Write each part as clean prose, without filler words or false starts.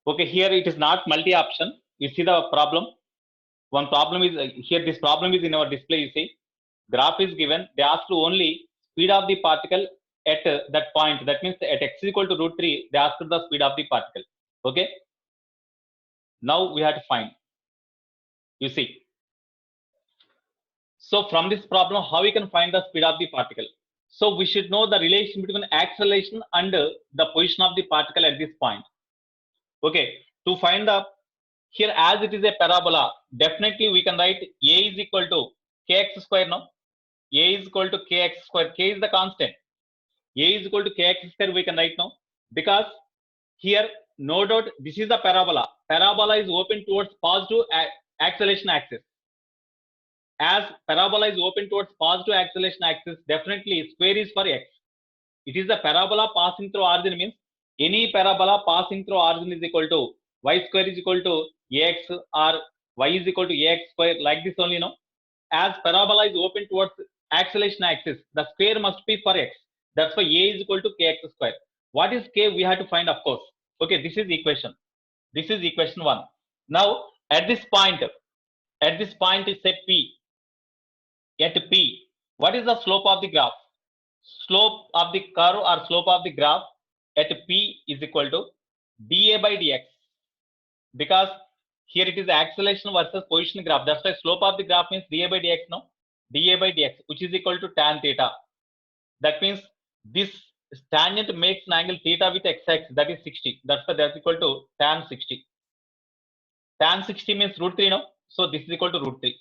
Okay, here it is not multi-option. You see the problem. One problem is here. This problem is in our display. You see, graph is given. They ask to only speed of the particle at that point. That means at x is equal to root 3. They ask the speed of the particle. Okay. Now we have to find. You see. So from this problem, how we can find the speed of the particle? So we should know the relation between acceleration and the position of the particle at this point. Okay, to find the here as it is a parabola, definitely we can write a is equal to kx square. No, a is equal to kx square. K is the constant. A is equal to kx square. We can write now because here no doubt this is the parabola. Parabola is open towards positive acceleration axis. As parabola is open towards positive acceleration axis, definitely square is for x. It is the parabola passing through origin means any parabola passing through origin is equal to y square is equal to ax or y is equal to ax square, like this only. No, as parabola is open towards acceleration axis, the square must be for x. That's why a is equal to kx square. What is k? We have to find, of course. Okay, this is equation. This is equation 1. Now at this point is set p. At p, what is the slope of the graph? Slope of the curve or slope of the graph at p is equal to dA by dx, because here it is acceleration versus position graph. That's why slope of the graph means dA by dx. No, dA by dx, which is equal to tan theta. That means this tangent makes an angle theta with x-axis, that is 60. That's why that's equal to tan 60. Tan 60 means root 3. No, so this is equal to root 3.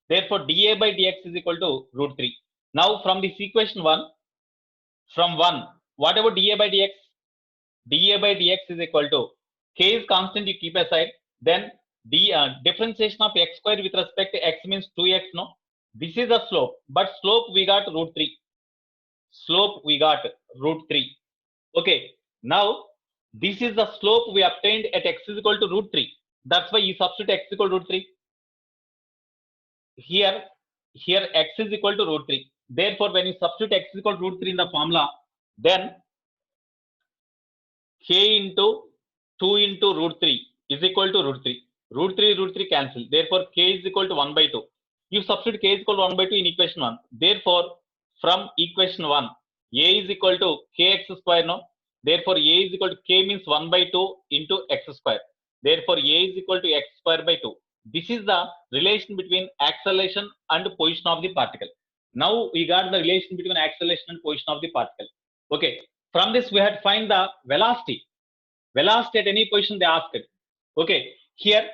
Therefore dA by dx is equal to root 3. Now from this equation 1, from 1, what about dA by dx? dA by dx is equal to k is constant, you keep aside. Then differentiation of x square with respect to x means 2x. No, this is the slope, but slope we got root 3. Slope we got root 3. Okay, now this is the slope we obtained at x is equal to root 3. That's why you substitute x equal to root 3. Here x is equal to root 3. Therefore when you substitute x is equal to root 3 in the formula, then k into 2 into root 3 is equal to root 3. Root 3 cancel. Therefore k is equal to 1 by 2. You substitute k is equal to 1 by 2 in equation 1. Therefore from equation 1, a is equal to kx square. No, therefore a is equal to k means 1 by 2 into x square. Therefore a is equal to x square by 2. This is the relation between acceleration and position of the particle. Now we got the relation between acceleration and position of the particle. Okay, from this we had to find the velocity. Velocity at any position they asked. Okay, here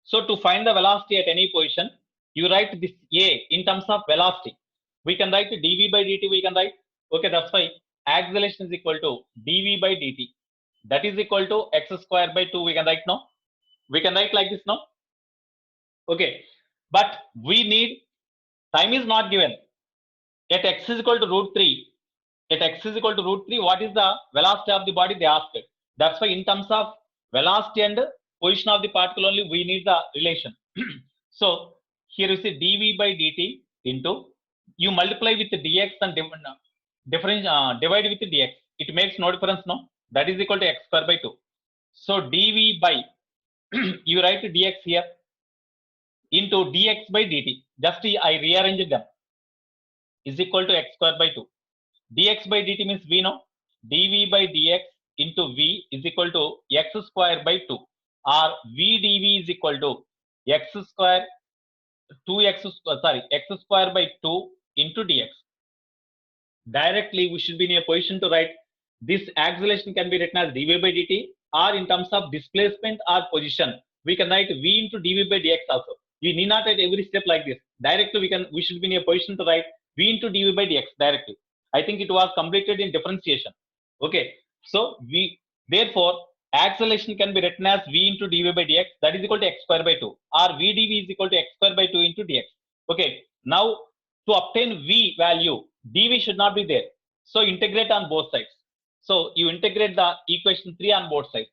so to find the velocity at any position, you write this a in terms of velocity. We can write dv by dt. We can write, okay, that's why acceleration is equal to dv by dt. That is equal to x square by 2. We can write now. We can write like this now. Okay, but we need, time is not given. At x is equal to root 3. At x is equal to root 3, what is the velocity of the body they asked. That's why in terms of velocity and position of the particle only we need the relation. So here you see dv by dt into, you multiply with dx and divide with dx. It makes no difference. No, that is equal to x square by 2. So dv by you write dx here into dx by dt. Just I rearranged them, is equal to x square by 2. Dx by dt means v. No, dv by dx into v is equal to x square by 2, or v dv is equal to x square 2x x square by 2 into dx. Directly we should be in a position to write this acceleration can be written as dv by dt, or in terms of displacement or position we can write v into dv by dx also. We need not write every step like this. Directly we should be in a position to write v into dv by dx directly. I think it was completed in differentiation. Okay, so therefore acceleration can be written as v into dv by dx, that is equal to x square by 2, or v dv is equal to x square by 2 into dx. Okay, now to obtain v value, dv should not be there, so integrate on both sides. So you integrate the equation 3 on both sides.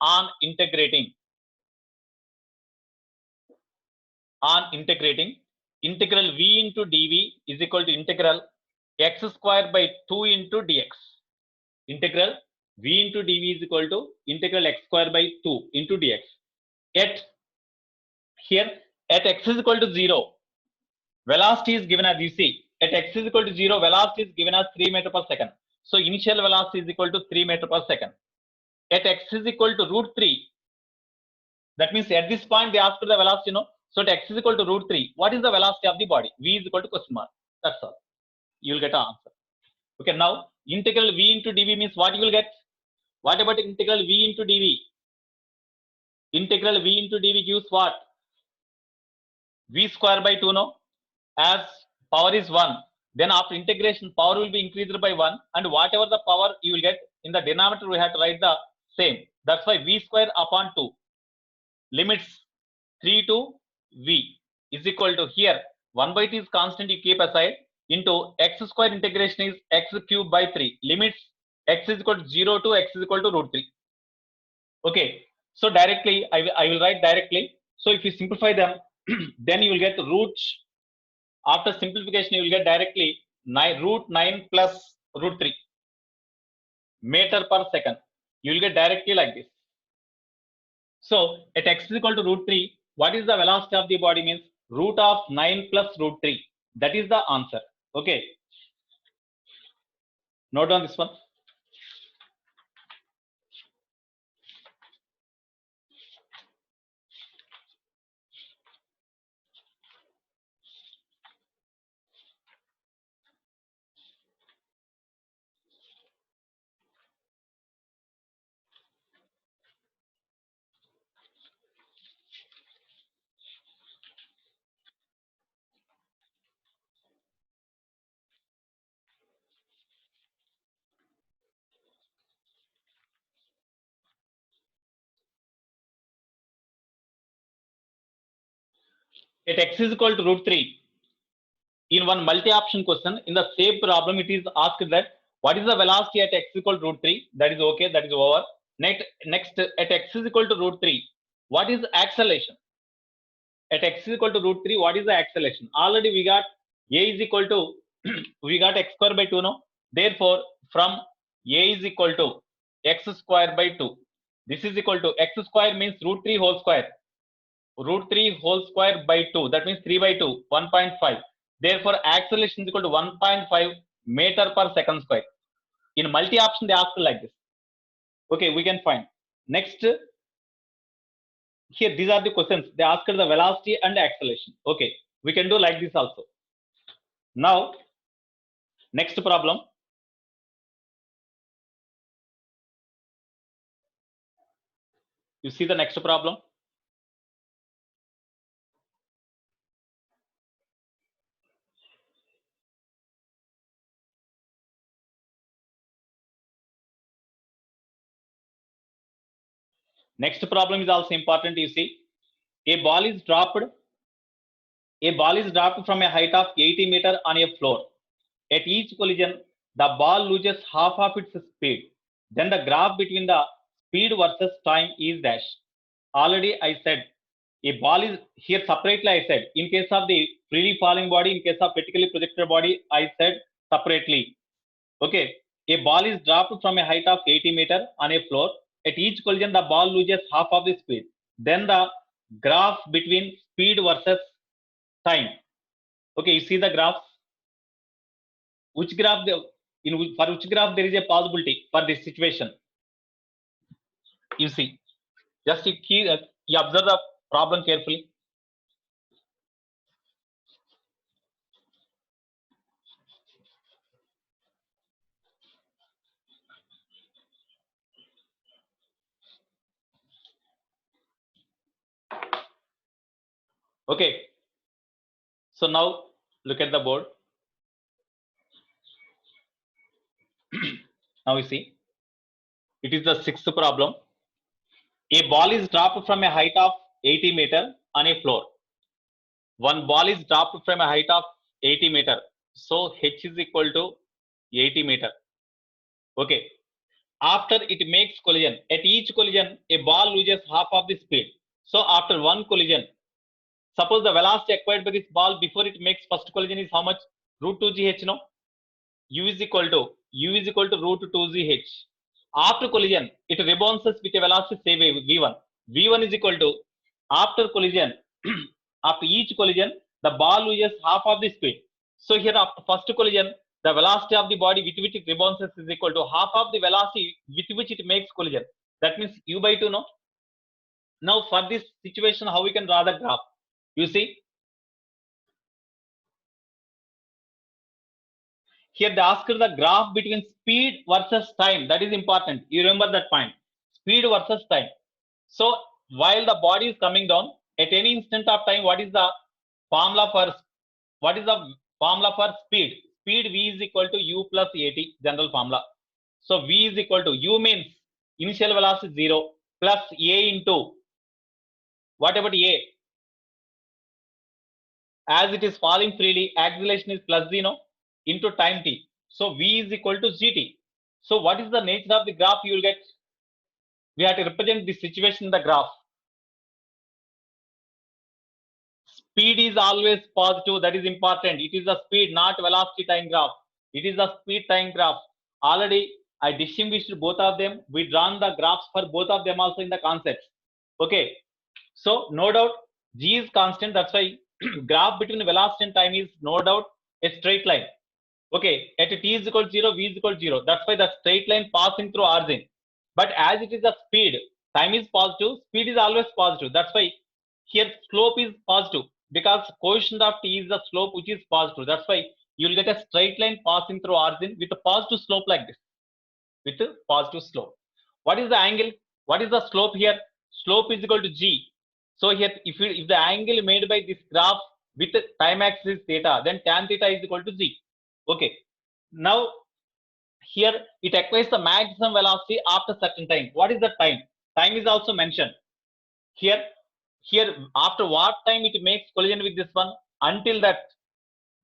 On integrating, integral v into dv is equal to integral x square by 2 into dx. Integral v into dv is equal to integral x square by 2 into dx. At here at x is equal to 0, velocity is given as, you see, at x is equal to 0, velocity is given as 3 meter per second. So initial velocity is equal to 3 meter per second. At x is equal to root 3, that means at this point they ask for the velocity, so at x is equal to root 3, what is the velocity of the body? V is equal to question mark. That's all. You will get an answer. Okay, now integral v into dv means what you will get? What about integral v into dv? Integral v into dv gives what? V square by 2, no? As power is 1, then after integration power will be increased by 1, and whatever the power you will get in the denominator we have to write the same. That's why v square upon 2 limits 3 to v is equal to, here 1 by t is constant, you keep aside, into x square integration is x cube by 3 limits x is equal to 0 to x is equal to root 3. Okay, so directly I will write directly. So if you simplify them, then you will get root, after simplification you will get directly root 9 plus root 3 meter per second. You will get directly like this. So at x is equal to root 3, what is the velocity of the body? Means root of 9 plus root 3. That is the answer. Okay, note down this one. At x is equal to root 3, in one multi-option question, in the same problem, it is asked that what is the velocity at x equal to root 3? That is okay, that is over. Next, at x is equal to root 3, what is the acceleration? At x is equal to root 3, what is the acceleration? Already we got a is equal to we got x square by 2, no? Therefore, from a is equal to x square by 2. This is equal to x square means root 3 whole square. Root 3 whole square by 2. That means 3 by 2, 1.5. Therefore, acceleration is equal to 1.5 meter per second square. In multi-option, they ask like this. Okay, we can find. Next, here these are the questions. They ask the velocity and acceleration. Okay, we can do like this also. Now, next problem. You see the next problem. Next problem is also important. You see, a ball is dropped from a height of 80 meters on a floor. At each collision, the ball loses half of its speed. Then the graph between the speed versus time is dash. Already I said a ball is here separately. I said in case of the freely falling body, in case of vertically projected body, I said separately. Okay, a ball is dropped from a height of 80 meters on a floor. At each collision, the ball loses half of the speed. Then the graph between speed versus time. Okay, you see the graphs. Which graph for which graph there is a possibility for this situation? You see, just you observe the problem carefully. Okay, so now look at the board. Now you see, it is the sixth problem. A ball is dropped from a height of 80 meters on a floor. One ball is dropped from a height of 80 meters. So h is equal to 80 meters. Okay. After it makes collision, at each collision, a ball loses half of the speed. So after one collision, suppose the velocity acquired by this ball before it makes first collision is how much? Root 2gh, no? U is equal to root 2gh. After collision, it rebounds with a velocity say v1. V1 is equal to, after collision, after each collision, the ball loses half of the speed. So here after first collision, the velocity of the body with which it rebounds is equal to half of the velocity with which it makes collision. That means u by 2, no? Now for this situation, how we can draw the graph? You see, here they ask the graph between speed versus time. That is important. You remember that point. Speed versus time. So while the body is coming down, at any instant of time, what is the formula for speed? Speed v is equal to u plus at, general formula. So v is equal to, u means initial velocity 0 plus a into, what about a? As it is falling freely, acceleration is plus 0 into time t. So v is equal to gt. So what is the nature of the graph you will get? We have to represent this situation in the graph. Speed is always positive. That is important. It is the speed, not velocity time graph. It is the speed time graph. Already I distinguished both of them. We drawn the graphs for both of them also in the concepts. Okay. So no doubt g is constant. That's why graph between velocity and time is no doubt a straight line. Okay. At t is equal to 0, v is equal to 0. That's why the straight line passing through origin. But as it is a speed, time is positive. Speed is always positive. That's why here slope is positive, because coefficient of t is the slope which is positive. That's why you will get a straight line passing through origin with a positive slope like this. With a positive slope. What is the angle? What is the slope here? Slope is equal to g. So here, if the angle made by this graph with the time axis theta, then tan theta is equal to g. Okay. Now here it acquires the maximum velocity after certain time. What is the time? Time is also mentioned. Here after what time it makes collision with this one, until that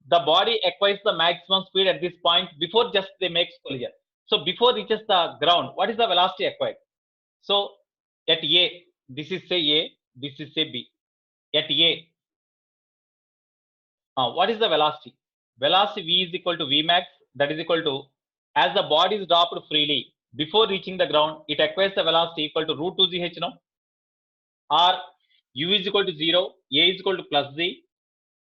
the body acquires the maximum speed at this point, before just they makes collision. So before reaches the ground, what is the velocity acquired? So at a, this is say a, this is say b. At a, what is the velocity? Velocity v is equal to v max. That is equal to, as the body is dropped freely before reaching the ground, it acquires the velocity equal to root 2 gh, no? Or u is equal to 0, a is equal to plus z,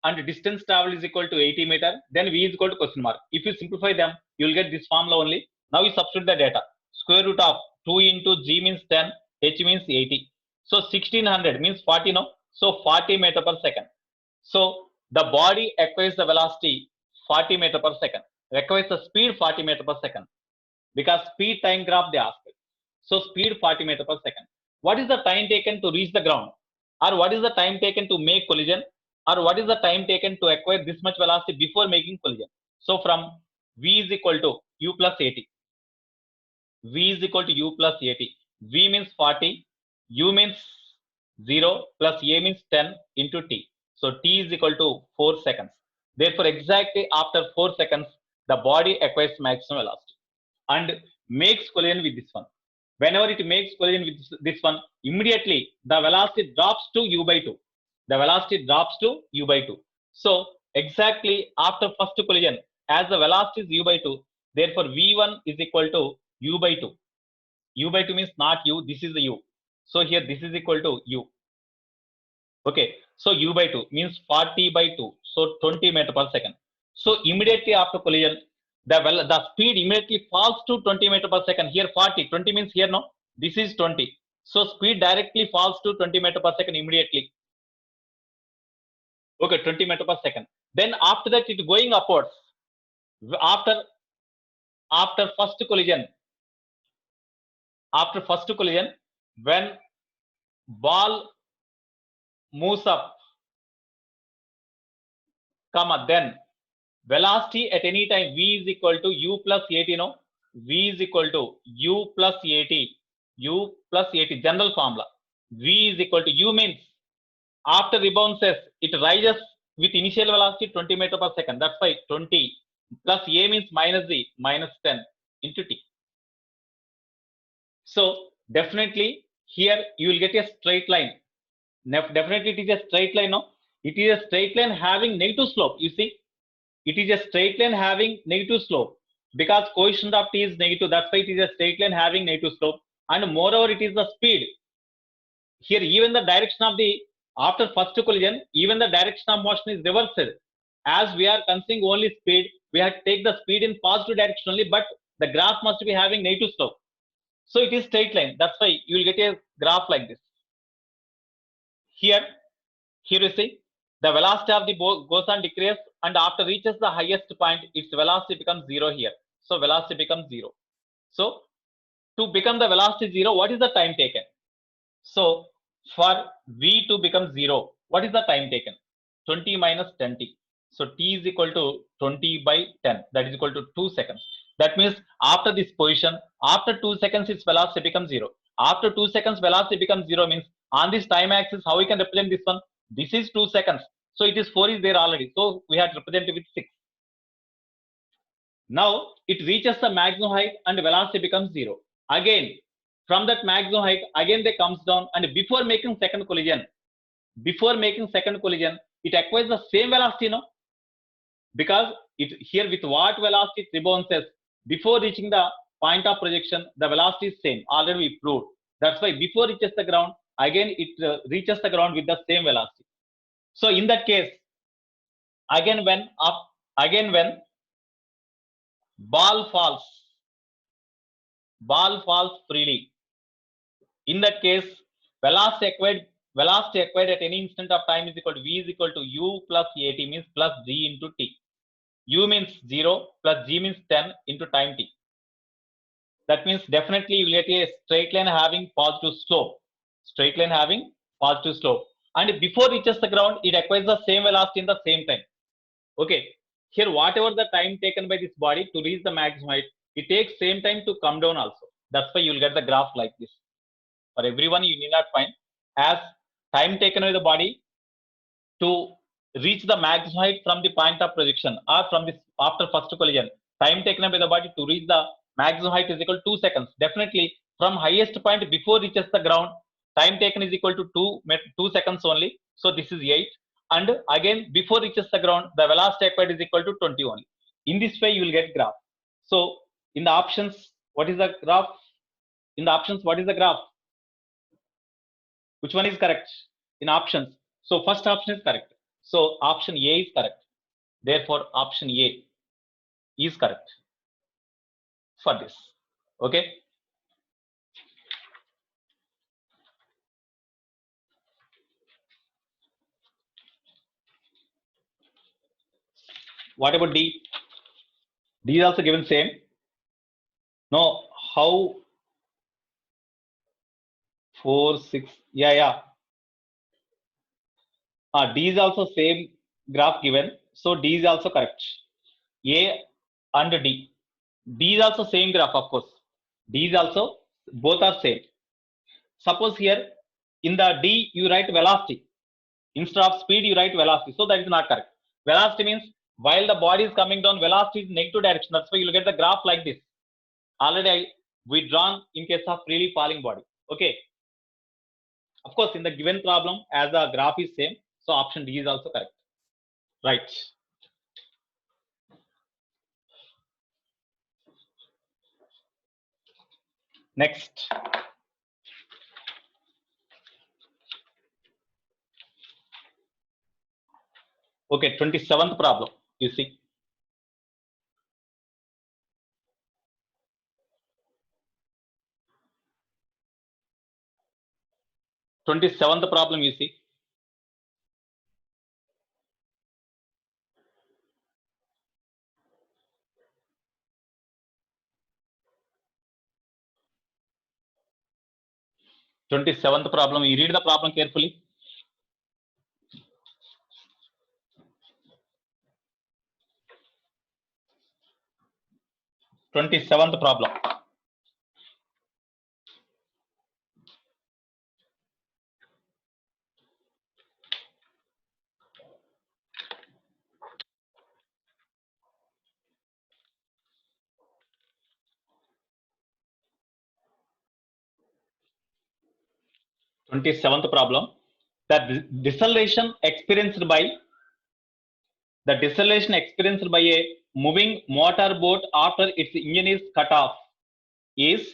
and distance travel is equal to 80 meter, then v is equal to question mark. If you simplify them, you will get this formula only. Now you substitute the data. Square root of 2 into g means 10, h means 80. So 1600 means 40, no? So 40 meter per second. So the body acquires the velocity 40 meter per second. Acquires the speed 40 meter per second. Because speed time graph they asked. So speed 40 meter per second. What is the time taken to reach the ground? Or what is the time taken to make collision? Or what is the time taken to acquire this much velocity before making collision? So from v is equal to u plus at. V is equal to u plus at. V means 40, u means 0 plus a means 10 into t. So t is equal to 4 seconds. Therefore, exactly after 4 seconds, the body acquires maximum velocity and makes collision with this one. Whenever it makes collision with this one, immediately the velocity drops to u by 2. The velocity drops to u by 2. So exactly after first collision, as the velocity is u by 2, therefore v1 is equal to u by 2. U by 2 means not u, this is the u. So here this is equal to u. Okay, so u by 2 means 40 by 2, so 20 meter per second. So immediately after collision, the speed immediately falls to 20 meter per second. Here 40, 20 means here no, this is 20. So speed directly falls to 20 meter per second immediately. Okay, 20 meter per second. Then after that it going upwards. After first collision, when ball moves up, comma, then velocity at any time v is equal to u plus at, no? V is equal to u plus at, general formula. V is equal to, u means after rebounces, it rises with initial velocity 20 meter per second. That's why 20 plus a means minus z, minus 10 into t. So definitely here you will get a straight line. Definitely it is a straight line, no? It is a straight line having negative slope. You see, it is a straight line having negative slope. because coefficient of t is negative, that's why it is a straight line having negative slope, and moreover it is the speed. Here even the direction of the, after first collision, even the direction of motion is reversed. As we are considering only speed, we have to take the speed in positive direction only, but the graph must be having negative slope. So it is straight line. That's why you will get a graph like this. Here you see the velocity of the goes on decrease, and after reaches the highest point, its velocity becomes 0 here. So velocity becomes 0. So to become the velocity 0, what is the time taken? So for v to become 0, what is the time taken? 20 minus 10t. So t is equal to 20 by 10. That is equal to 2 seconds. That means after this position, after 2 seconds, its velocity becomes 0. After 2 seconds, velocity becomes 0 means on this time axis, how we can represent this one? This is 2 seconds. So it is 4 is there already. So we have to represent it with 6. Now it reaches the maximum height and velocity becomes 0. Again, from that maximum height, again they comes down, and before making second collision, it acquires the same velocity, no? Because it here with what velocity it rebounds before reaching the point of projection, the velocity is same. Already we proved. That's why before it reaches the ground, again it reaches the ground with the same velocity. So in that case, again when ball falls freely, in that case, velocity acquired at any instant of time is equal to v is equal to u plus at, means plus g into t. U means 0 plus g means 10 into time t. That means definitely you will get a straight line having positive slope. And before it reaches the ground, it acquires the same velocity in the same time. Okay. Here, whatever the time taken by this body to reach the maximum height, it takes same time to come down also. That's why you will get the graph like this. For everyone, you need not find as time taken by the body to reach the maximum height from the point of projection, or from this after first collision, time taken by the body to reach the maximum height is equal to 2 seconds. Definitely from highest point before reaches the ground, time taken is equal to 2 seconds only. So this is 8. And again before reaches the ground, the velocity acquired is equal to 20 only. In this way you will get graph. So in the options, what is the graph? In the options, what is the graph? Which one is correct in options? So first option is correct. So option A is correct. Therefore option A is correct for this. Okay. What about D? D is also given same. No, how 4, 6, yeah. D is also same graph given. So D is also correct. A and D. D is also same graph, of course. D is also, both are same. Suppose here in the D you write velocity. Instead of speed you write velocity. So that is not correct. Velocity means while the body is coming down, velocity is negative direction. That's why you will get the graph like this. Already we drawn in case of freely falling body. Okay. Of course, in the given problem, as the graph is same, so option D is also correct. Right. Next. Okay, 27th problem, you see. Twenty-seventh problem, you see. Twenty-seventh problem, you read the problem carefully. Twenty-seventh problem. Twenty-seventh problem. The deceleration experienced by a moving motor boat after its engine is cut off is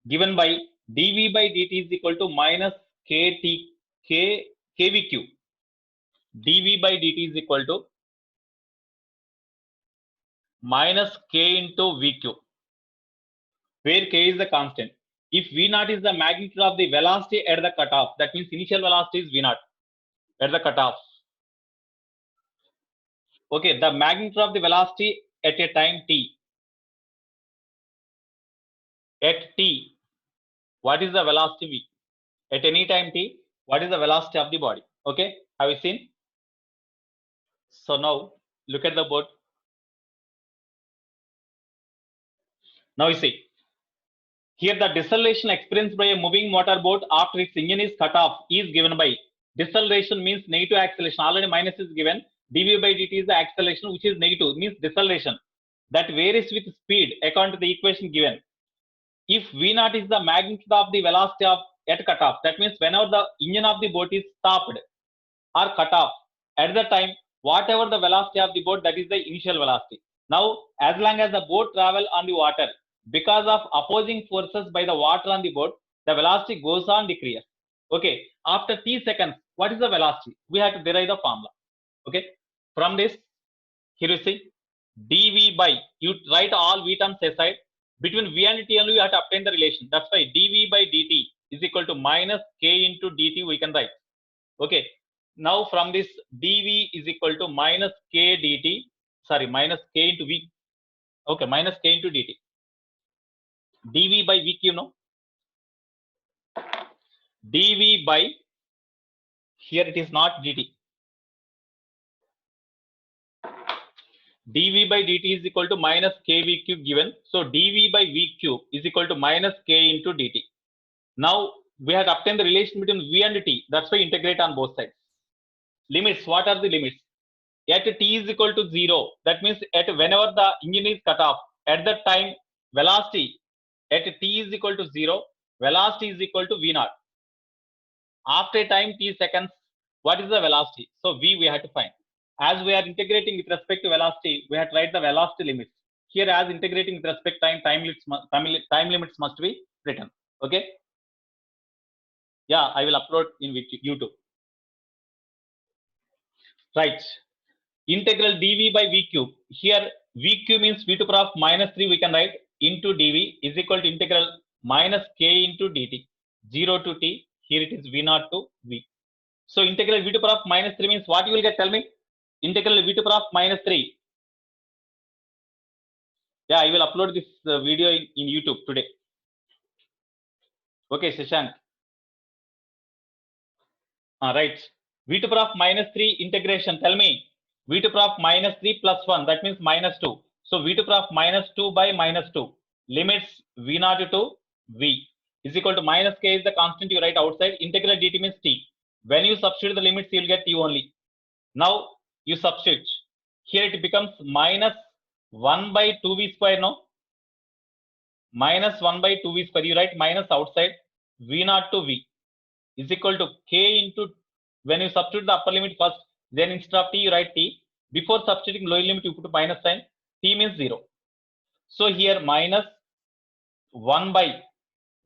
given by dv by dt is equal to minus kt kvq. dv by dt is equal to minus k into vq, where k is the constant. If v0 is the magnitude of the velocity at the cutoff, that means initial velocity is v0 at the cutoff. Okay, the magnitude of the velocity at a time t. At t, what is the velocity v? At any time t, what is the velocity of the body? Okay, have you seen? So now look at the board. Now you see, here the deceleration experienced by a moving motor boat after its engine is cut off is given by, deceleration means negative acceleration, already minus is given, dv by dt is the acceleration which is negative, means deceleration that varies with speed according to the equation given. If v0 is the magnitude of the velocity of at cutoff, that means whenever the engine of the boat is stopped or cut off, at the time whatever the velocity of the boat, that is the initial velocity. Now as long as the boat travel on the water, because of opposing forces by the water on the boat, the velocity goes on decrease. Okay, after t seconds, what is the velocity? We have to derive the formula. Okay, from this, here you see dv by, you write all v terms aside, between v and t only you have to obtain the relation. That's why dv by dt is equal to minus k into dt we can write. Okay, now from this dv is equal to minus k dt, sorry, minus k into v. Okay, minus k into dt. dv by vq, no, dv by, here it is not dt, dv by dt is equal to minus kv cube given, so dv by v cube is equal to minus k into dt. Now we have obtained the relation between v and t, that's why integrate on both sides. Limits, what are the limits? At t is equal to 0, that means at whenever the engine is cut off, at that time velocity at t is equal to 0, velocity is equal to v0. After time t seconds, what is the velocity? So v we have to find. As we are integrating with respect to velocity, we have to write the velocity limits. Here as integrating with respect to time limits must be written. Okay. Yeah, I will upload in YouTube. Right. Integral dv by v cube. Here v cube means v to the power of minus 3 we can write into dv is equal to integral minus k into dt. 0 to t. Here it is v0 to v. So integral v to the power of minus 3 means what you will get, tell me? Integral v to the power of minus 3. Yeah, I will upload this video in YouTube today. Okay, Shashank. Right. V to the power of minus 3 integration, tell me. V to the power of minus 3 plus 1, that means minus 2. So v to the power of minus 2 by minus 2. Limits v0 to v is equal to minus k is the constant you write outside. Integral dt means t. When you substitute the limits, you will get t only. Now you substitute. Here it becomes minus 1 by 2v square, no? Minus 1 by 2v square. You write minus outside, v0 to v is equal to k into, when you substitute the upper limit first, then instead of t you write t. Before substituting lower limit you put minus sign, t means 0. So here minus 1 by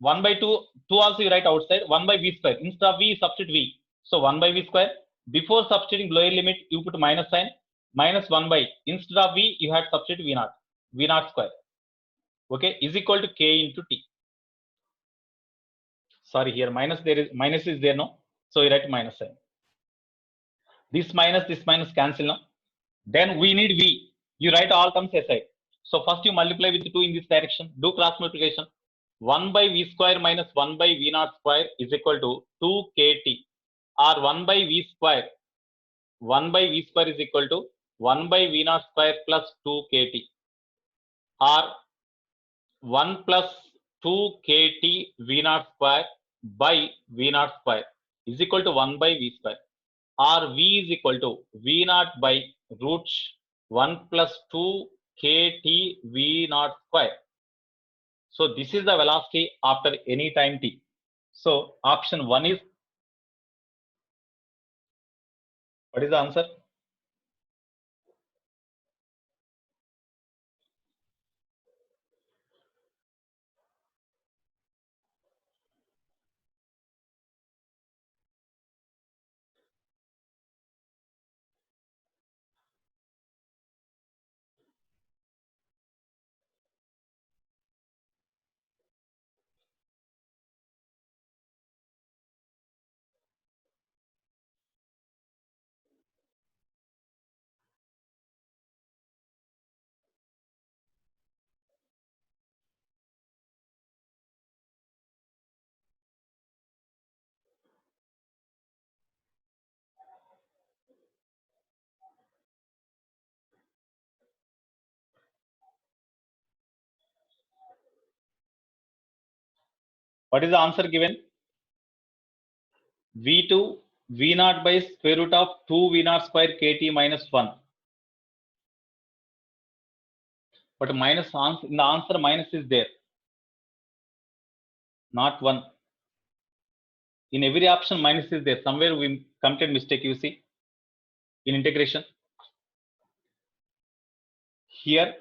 2 also you write outside, 1 by v square. Instead of v you substitute v, so 1 by v square. Before substituting lower limit you put minus sign, minus 1 by, instead of v you had substitute v0 square. Okay, is equal to k into t. Sorry, here minus is there, no? So you write minus sign. This minus cancel, no? Then we need v. You write all terms aside. So first you multiply with 2 in this direction. Do cross multiplication. 1 by v square minus 1 by v0 square is equal to 2 kt, or 1 by v square. 1 by v square is equal to 1 by v0 square plus 2 kt, or 1 plus 2 kt v0 square by v0 square is equal to 1 by v square, or v is equal to v0 by root 1 plus 2 kt v0 square. So this is the velocity after any time t. So option 1 is, what is the answer? What is the answer given? V2 V0 by square root of 2 V0 square kt minus 1. But minus in the answer minus is there, not 1. In every option minus is there. Somewhere we committed mistake, you see, in integration. Here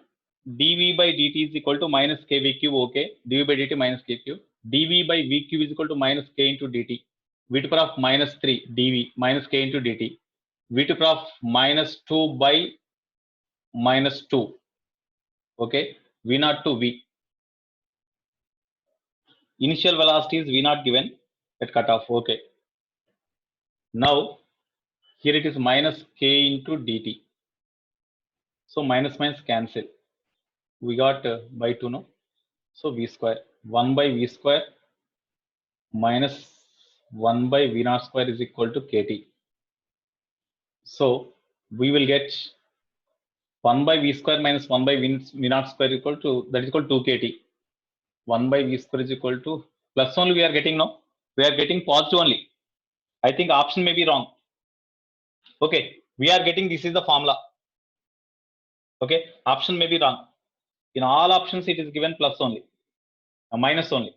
dv by dt is equal to minus kv cube, okay, dv by dt minus k cube, dv by v cube is equal to minus k into dt, v to the power of minus 3 dv minus k into dt, v to the power of minus 2 by minus 2, okay, v0 to v. Initial velocity is v0 given at cutoff, okay. Now here it is minus k into dt, so minus minus cancel, we got by 2, no, so v square, 1 by v square minus 1 by v0 square is equal to kt. So we will get 1 by v square minus 1 by v0 square equal to, that is equal to 2 kt. 1 by v square is equal to plus only we are getting, no, we are getting positive only. I think option may be wrong. Okay, we are getting, this is the formula. Okay, option may be wrong. In all options it is given plus only, minus only.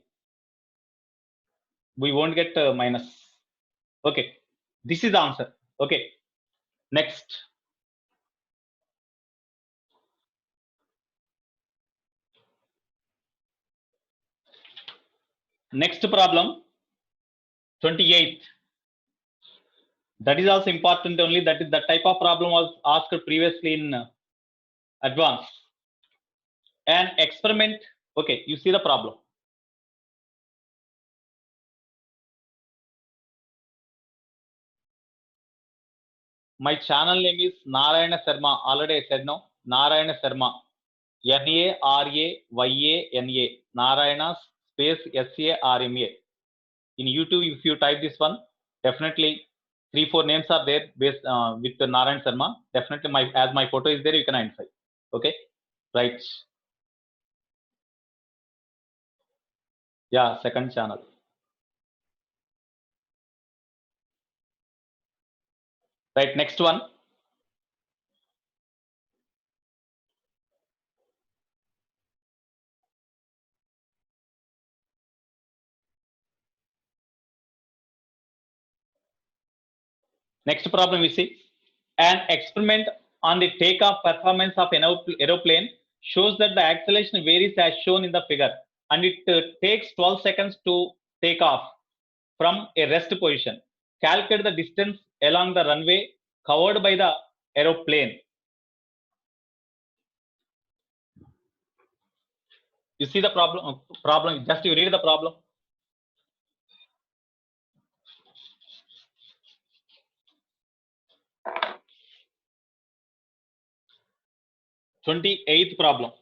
We won't get minus. Okay, this is the answer. Okay, next. Next problem, 28th. That is also important only. That is the type of problem was asked previously in advance. An experiment. Okay, you see the problem. My channel name is Narayana Sharma. Already I said, no, Narayana Sharma. Narayana, Narayana space SARMA. In YouTube, if you type this one, definitely 3-4 names are there based with Narayana Sharma. Definitely as my photo is there, you can identify. Okay, right. Yeah, second channel. Right, next one. Next problem we see. An experiment on the takeoff performance of an aeroplane shows that the acceleration varies as shown in the figure, and it takes 12 seconds to take off from a rest position. Calculate the distance along the runway covered by the aeroplane. You see the problem? Just you read the problem. Twenty-eighth problem.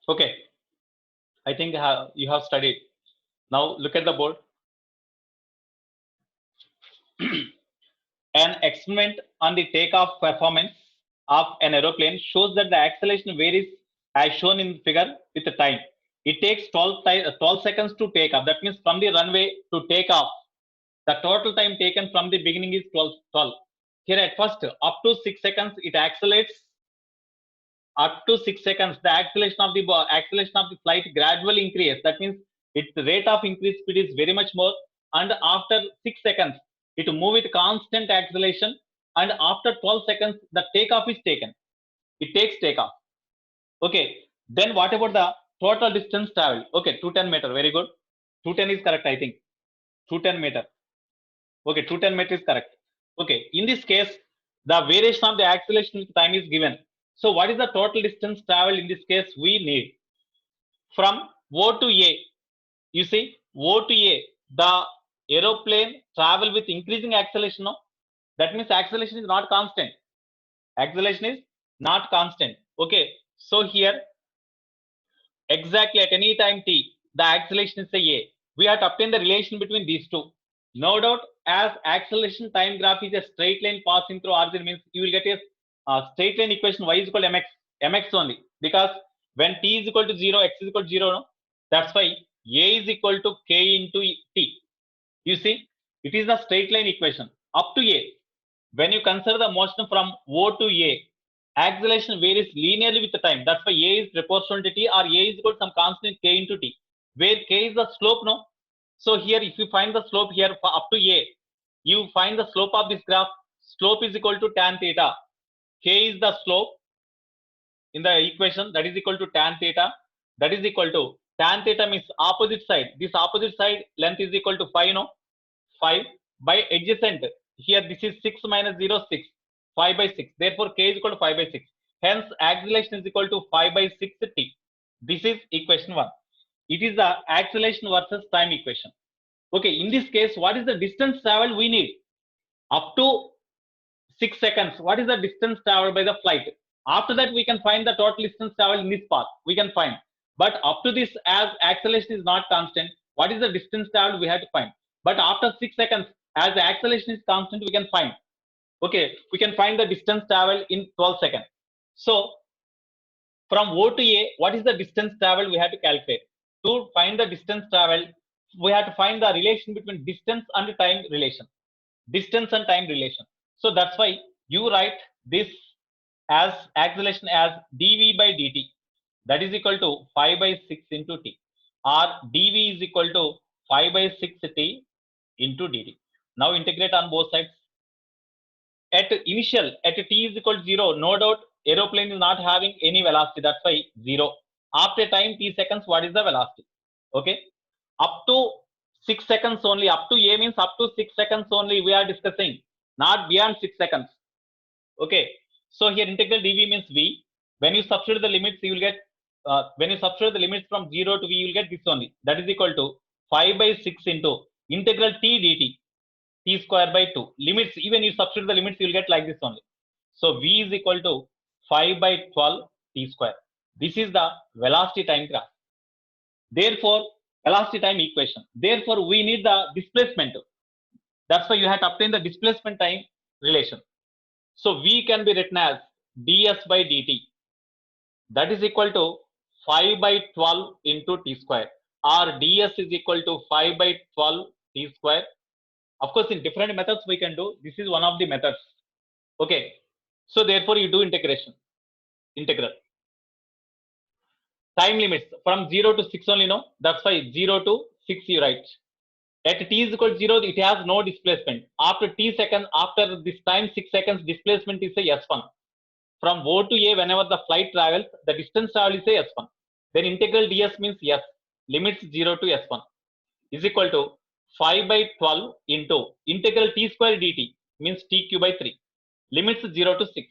Okay, I think you have studied. Now look at the board. An experiment on the takeoff performance of an aeroplane shows that the acceleration varies as shown in the figure with the time. It takes 12 seconds to take off. That means from the runway to take off, the total time taken from the beginning is 12. Here at first, up to 6 seconds, it accelerates. Up to 6 seconds, the acceleration of the flight gradually increases. That means its rate of increased speed is very much more. And after 6 seconds, it move with constant acceleration. And after 12 seconds, the takeoff is taken. It takes takeoff. Okay. Then what about the total distance traveled? Okay, 210 meter. Very good. 210 is correct, I think. 210 meter. Okay, 210 meter is correct. Okay. In this case, the variation of the acceleration with time is given. So what is the total distance traveled in this case we need? From O to A, you see, O to A, the aeroplane travel with increasing acceleration. No? That means acceleration is not constant. Acceleration is not constant. Okay, so here exactly at any time t, the acceleration is a. We have to obtain the relation between these two. No doubt, as acceleration time graph is a straight line passing through origin, means you will get a straight line equation y is equal to mx only, because when t is equal to 0, x is equal to 0, no? That's why a is equal to k into t. You see, it is a straight line equation up to a. When you consider the motion from O to A, acceleration varies linearly with the time. That's why A is proportional to T, or A is equal to some constant K into T, where K is the slope, no? So here, if you find the slope here for up to A, you find the slope of this graph. Slope is equal to tan theta. K is the slope in the equation, that is equal to tan theta. That is equal to tan theta means opposite side. This opposite side length is equal to 5, no? 5 by adjacent. Here this is 6 minus 0, 6. 5 by 6. Therefore, k is equal to 5 by 6. Hence, acceleration is equal to 5 by 6 t. This is equation 1. It is the acceleration versus time equation. Okay, in this case, what is the distance traveled we need? Up to 6 seconds. What is the distance traveled by the flight? After that, we can find the total distance traveled in this path. We can find. But up to this, as acceleration is not constant, what is the distance traveled we have to find? But after 6 seconds, as the acceleration is constant, we can find. Okay, we can find the distance traveled in 12 seconds. So, from O to A, what is the distance traveled we have to calculate? To find the distance traveled, we have to find the relation between distance and time relation. Distance and time relation. So, that's why you write this as acceleration as dv by dt. That is equal to 5 by 6 into t. Or dv is equal to 5 by 6 t into dt. Now integrate on both sides. At initial, at t is equal to 0, no doubt aeroplane is not having any velocity. That's why 0. After time t seconds, what is the velocity? Okay. Up to 6 seconds only. Up to a means up to 6 seconds only we are discussing. Not beyond 6 seconds. Okay. So here integral dv means v. When you substitute the limits, you will get when you substitute the limits from 0 to v, you will get this only. That is equal to 5 by 6 into integral t dt, t square by 2. Limits, even you substitute the limits, you will get like this only. So v is equal to 5 by 12 t square. This is the velocity time graph. Therefore, velocity time equation. Therefore, we need the displacement. That's why you have to obtain the displacement time relation. So v can be written as ds by dt. That is equal to 5 by 12 into t square, or ds is equal to 5 by 12 t square. Of course, in different methods we can do. This is one of the methods. Okay. So therefore, you do integration. Integral. Time limits from 0 to 6 only, no? That's why 0 to 6 you write. At t is equal to 0, it has no displacement. After t seconds, after this time 6 seconds, displacement is a s1. From O to A, whenever the flight travels, the distance traveled is a s1. Then integral ds means s, limits 0 to s1 is equal to 5 by 12 into integral t square dt means tq by 3, limits 0 to 6.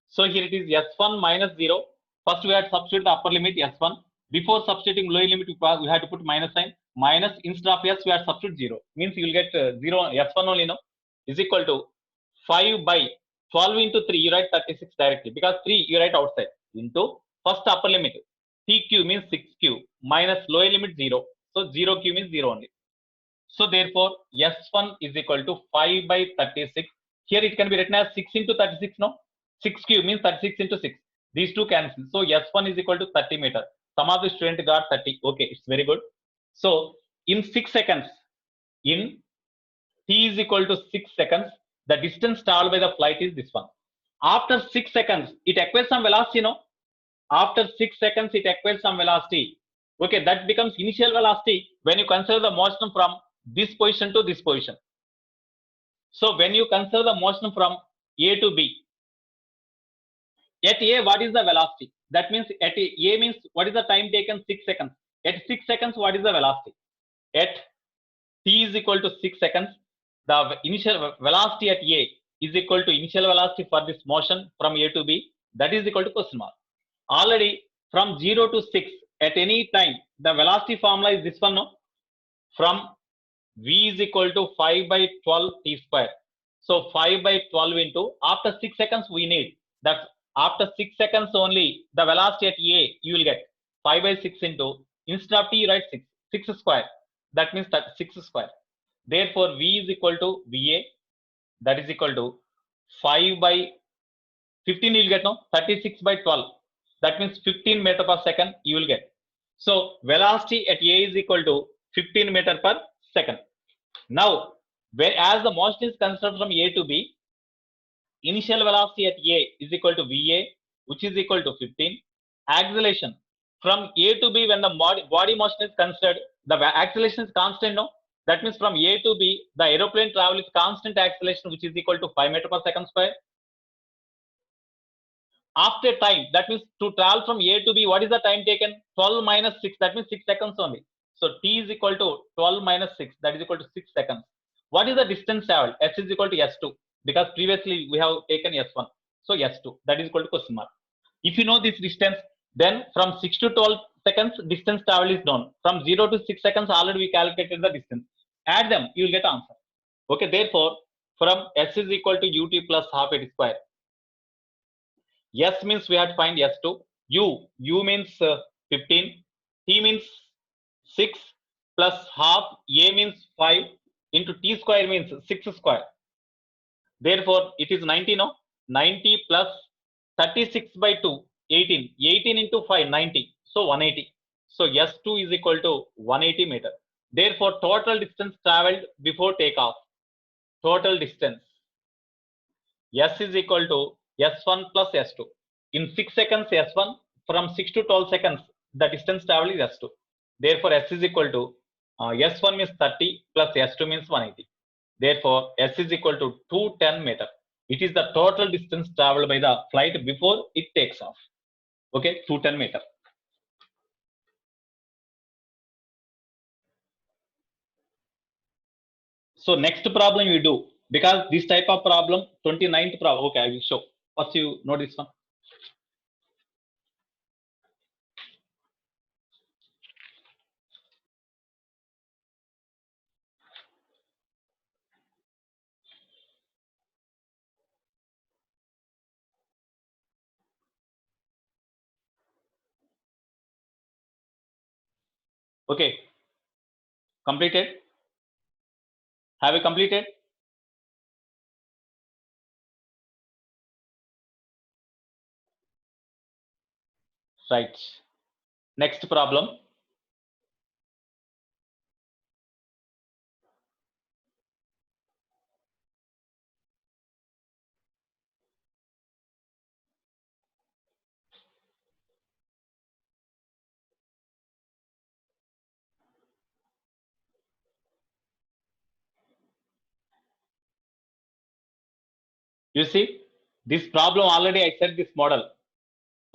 So here it is s1 minus 0. First we have to substitute the upper limit s1. Before substituting lower limit, we have to put minus sign. Minus, instead of s, we have to substitute 0. Means you will get 0, s1 only, no? Is equal to 5 by 12 into 3, you write 36 directly. Because 3, you write outside. Into first upper limit. tq means 6q minus lower limit 0. So 0q means 0 only. So therefore, s1 is equal to 5 by 36. Here it can be written as 6 into 36, no? 6q means 36 into 6. These two cancel. So s1 is equal to 30 meter. Some of the student got 30. Okay, it's very good. So in 6 seconds, in t is equal to 6 seconds, the distance traveled by the flight is this one. After 6 seconds, it acquires some velocity, no? After 6 seconds, it acquires some velocity. Okay, that becomes initial velocity when you consider the motion from this position to this position. So when you consider the motion from A to B, at A, what is the velocity? That means at A means what is the time taken? 6 seconds. At 6 seconds, what is the velocity? At t is equal to 6 seconds, the initial velocity at A is equal to initial velocity for this motion from A to B. That is equal to question mark. Already from 0 to 6, at any time, the velocity formula is this one, no? From v is equal to 5 by 12 t square. So 5 by 12 into, after 6 seconds we need, that after 6 seconds only, the velocity at A, you will get 5 by 6 into, instead of T, write 6 square. That means that 6 square. Therefore, V is equal to VA, that is equal to 5 by 15 you will get, no, 36 by 12. That means 15 meter per second you will get. So velocity at A is equal to 15 meter per second. Now, whereas the motion is considered from A to B, initial velocity at A is equal to VA, which is equal to 15. Acceleration from A to B, when the body motion is considered, the acceleration is constant, no? That means from A to B, the aeroplane travel is constant acceleration, which is equal to 5 meter per second square. After time, that means to travel from A to B, what is the time taken? 12 minus 6, that means 6 seconds only. So T is equal to 12 minus 6, that is equal to 6 seconds. What is the distance traveled? S is equal to S2, because previously we have taken S1. So S2, that is equal to question mark. If you know this distance, then from 6 to 12 seconds, distance travel is known. From 0 to 6 seconds, already we calculated the distance. Add them, you will get answer. Okay, therefore, from S is equal to UT plus half at square. S means we have to find S2. U means 15. T means 6 plus half. A means 5 into T square means 6 square. Therefore, it is 90, no? 90 plus 36 by 2, 18. 18 into 5, 90. So 180. So S2 is equal to 180 meter. Therefore, total distance traveled before takeoff. Total distance. S is equal to S1 plus S2. In 6 seconds, S1, from 6 to 12 seconds, the distance traveled is S2. Therefore, S is equal to S1 means 30 plus S2 means 180. Therefore, S is equal to 210 meter. It is the total distance traveled by the flight before it takes off. Okay, 210 meter. So next problem you do, because this type of problem, 29th problem. Okay, I will show. First you know this one. Okay, completed. Have you completed? Right. Next problem. You see, this problem already I said this model.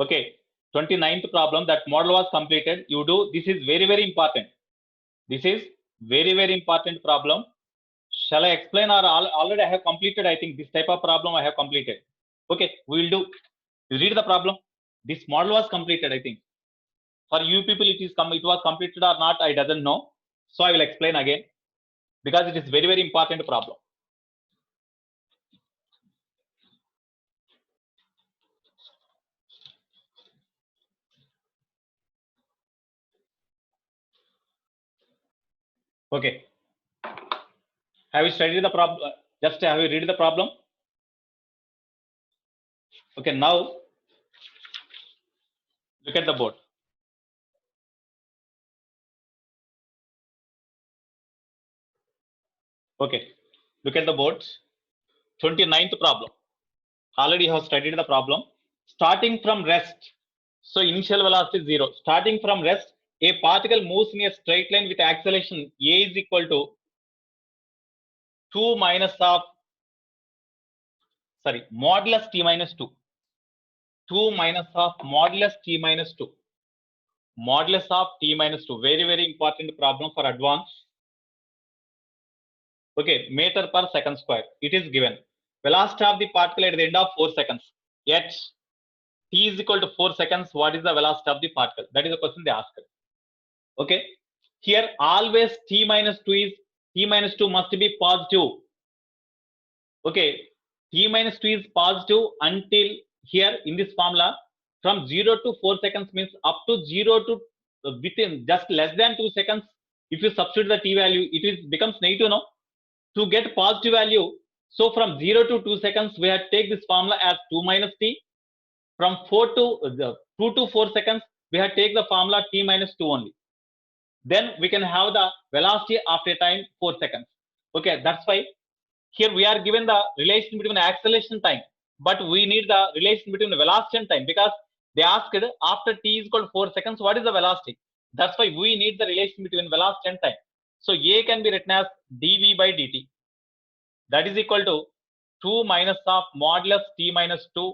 Okay, 29th problem, that model was completed. You do, this is very, very important. This is very, very important problem. Shall I explain, or already I have completed? I think this type of problem I have completed. Okay, we will do. You read the problem. This model was completed, I think. For you people, it was completed or not, I doesn't know. So I will explain again, because it is very, very important problem. Okay. Have you studied the problem? Just have you read the problem? Okay, now look at the board. Okay, look at the board. 29th problem. Already have studied the problem. Starting from rest. So initial velocity is 0. Starting from rest, a particle moves in a straight line with acceleration A is equal to 2 minus of, sorry, modulus T minus 2. 2 minus of modulus T minus 2. Modulus of T minus 2. Very, very important problem for advance. Okay, meter per second square. It is given. Velocity of the particle at the end of 4 seconds. Yet T is equal to 4 seconds. What is the velocity of the particle? That is the question they asked. Okay. Here always T minus 2 must be positive. Okay, t minus 2 is positive until here in this formula. From 0 to 4 seconds means up to 0 to within just less than 2 seconds. If you substitute the t value, it is becomes negative, no? To get positive value, so from 0 to 2 seconds, we have to take this formula as 2 minus t. From 4 to 2 to 4 seconds, we have to take the formula t minus 2 only. Then we can have the velocity after a time 4 seconds. Okay, that's why here we are given the relation between acceleration time, but we need the relation between the velocity and time, because they asked after t is equal to 4 seconds, what is the velocity? That's why we need the relation between velocity and time. So a can be written as dv by dt, that is equal to 2 minus of modulus t minus 2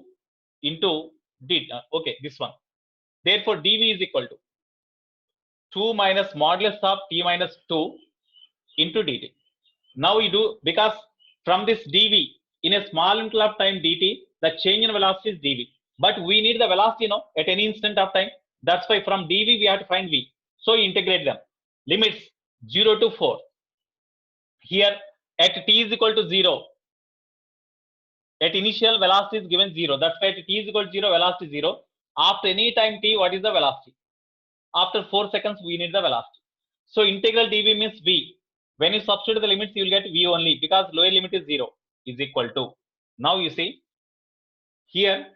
into dt. Okay, this one. Therefore dv is equal to 2 minus modulus of t minus 2 into dt. Now we do, because from this dv in a small interval of time dt, the change in velocity is dv, but we need the velocity, at any instant of time. That's why from dv we have to find v. So integrate them. Limits 0 to 4. Here at t is equal to 0, at initial velocity is given 0. That's why at t is equal to 0, velocity 0. After any time t, what is the velocity? After 4 seconds, we need the velocity. So integral dv means v. When you substitute the limits, you will get v only, because lower limit is 0, is equal to. Now you see here,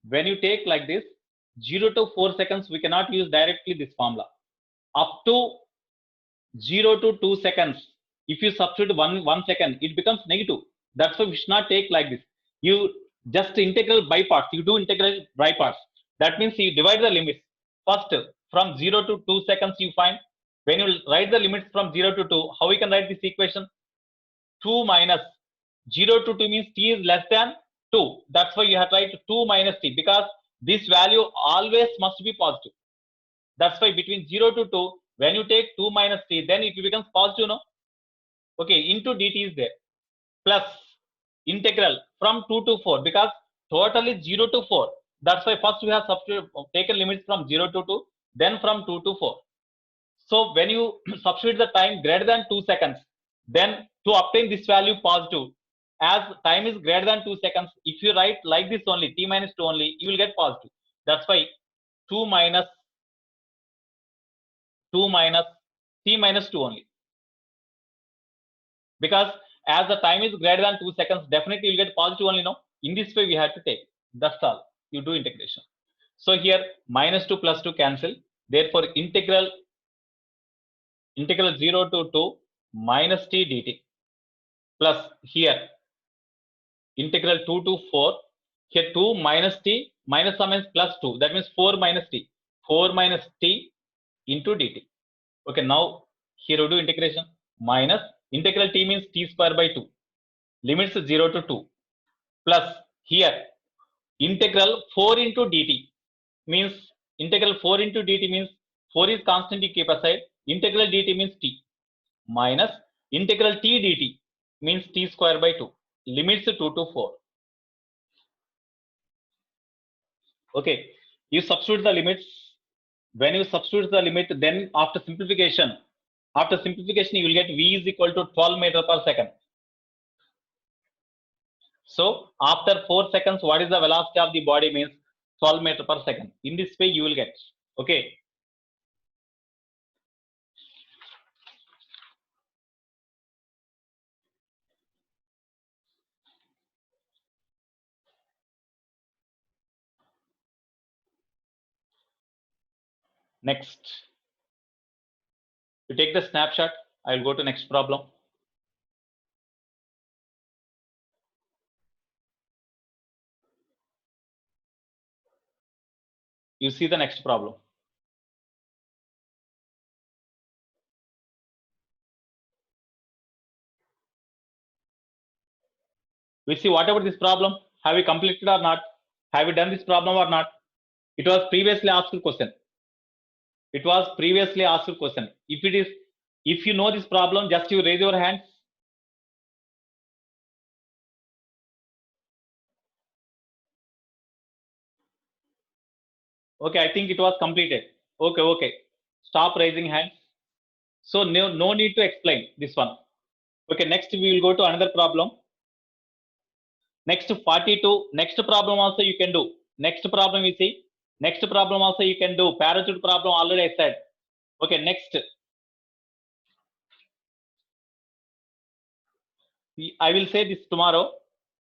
when you take like this 0 to 4 seconds, we cannot use directly this formula. Up to 0 to 2 seconds, if you substitute 1 second, it becomes negative. That's why we should not take like this. You just integral by parts. You do integral by parts. That means you divide the limits. First, from 0 to 2 seconds, you find. When you write the limits from 0 to 2, how we can write this equation? 2 minus 0 to 2 means t is less than 2. That's why you have to write 2 minus t, because this value always must be positive. That's why between 0 to 2, when you take 2 minus t, then it becomes positive, no? Okay, into dt is there. Plus integral from 2 to 4, because total is 0 to 4. That's why first we have taken limits from 0 to 2, then from 2 to 4. So when you substitute the time greater than 2 seconds, then to obtain this value positive, as time is greater than 2 seconds, if you write like this only, t minus 2 only, you will get positive. That's why 2 minus t minus 2 only. Because as the time is greater than 2 seconds, definitely you'll get positive only, no? In this way we have to take. That's all. You do integration. So here minus 2 plus 2 cancel. Therefore integral 0 to 2 minus t dt, plus here integral 2 to 4. Here 2 minus t minus some means plus 2. That means 4 minus t. 4 minus t into dt. Okay, now here we do integration. Minus integral t means t square by 2. Limits 0 to 2. Plus here integral 4 into dt means, integral 4 into dt means 4 is constant, you keep aside. Integral dt means t, minus integral t dt means t square by 2. Limits 2 to 4. Okay, you substitute the limits. When you substitute the limit, then after simplification you will get v is equal to 12 meter per second. So after 4 seconds, what is the velocity of the body means 12 meter per second. In this way you will get. Okay. Next, you take the snapshot. I will go to next problem. You see the next problem. We see whatever this problem, have we completed or not? Have we done this problem or not? It was previously asked question. It was previously asked question. If you know this problem, just you raise your hands. Okay, I think it was completed. Okay. Stop raising hands. So no need to explain this one. Okay, next we will go to another problem. Next 42. Next problem also you can do. Next problem you see. Next problem also you can do. Parachute problem already I said. Okay, next. I will say this tomorrow.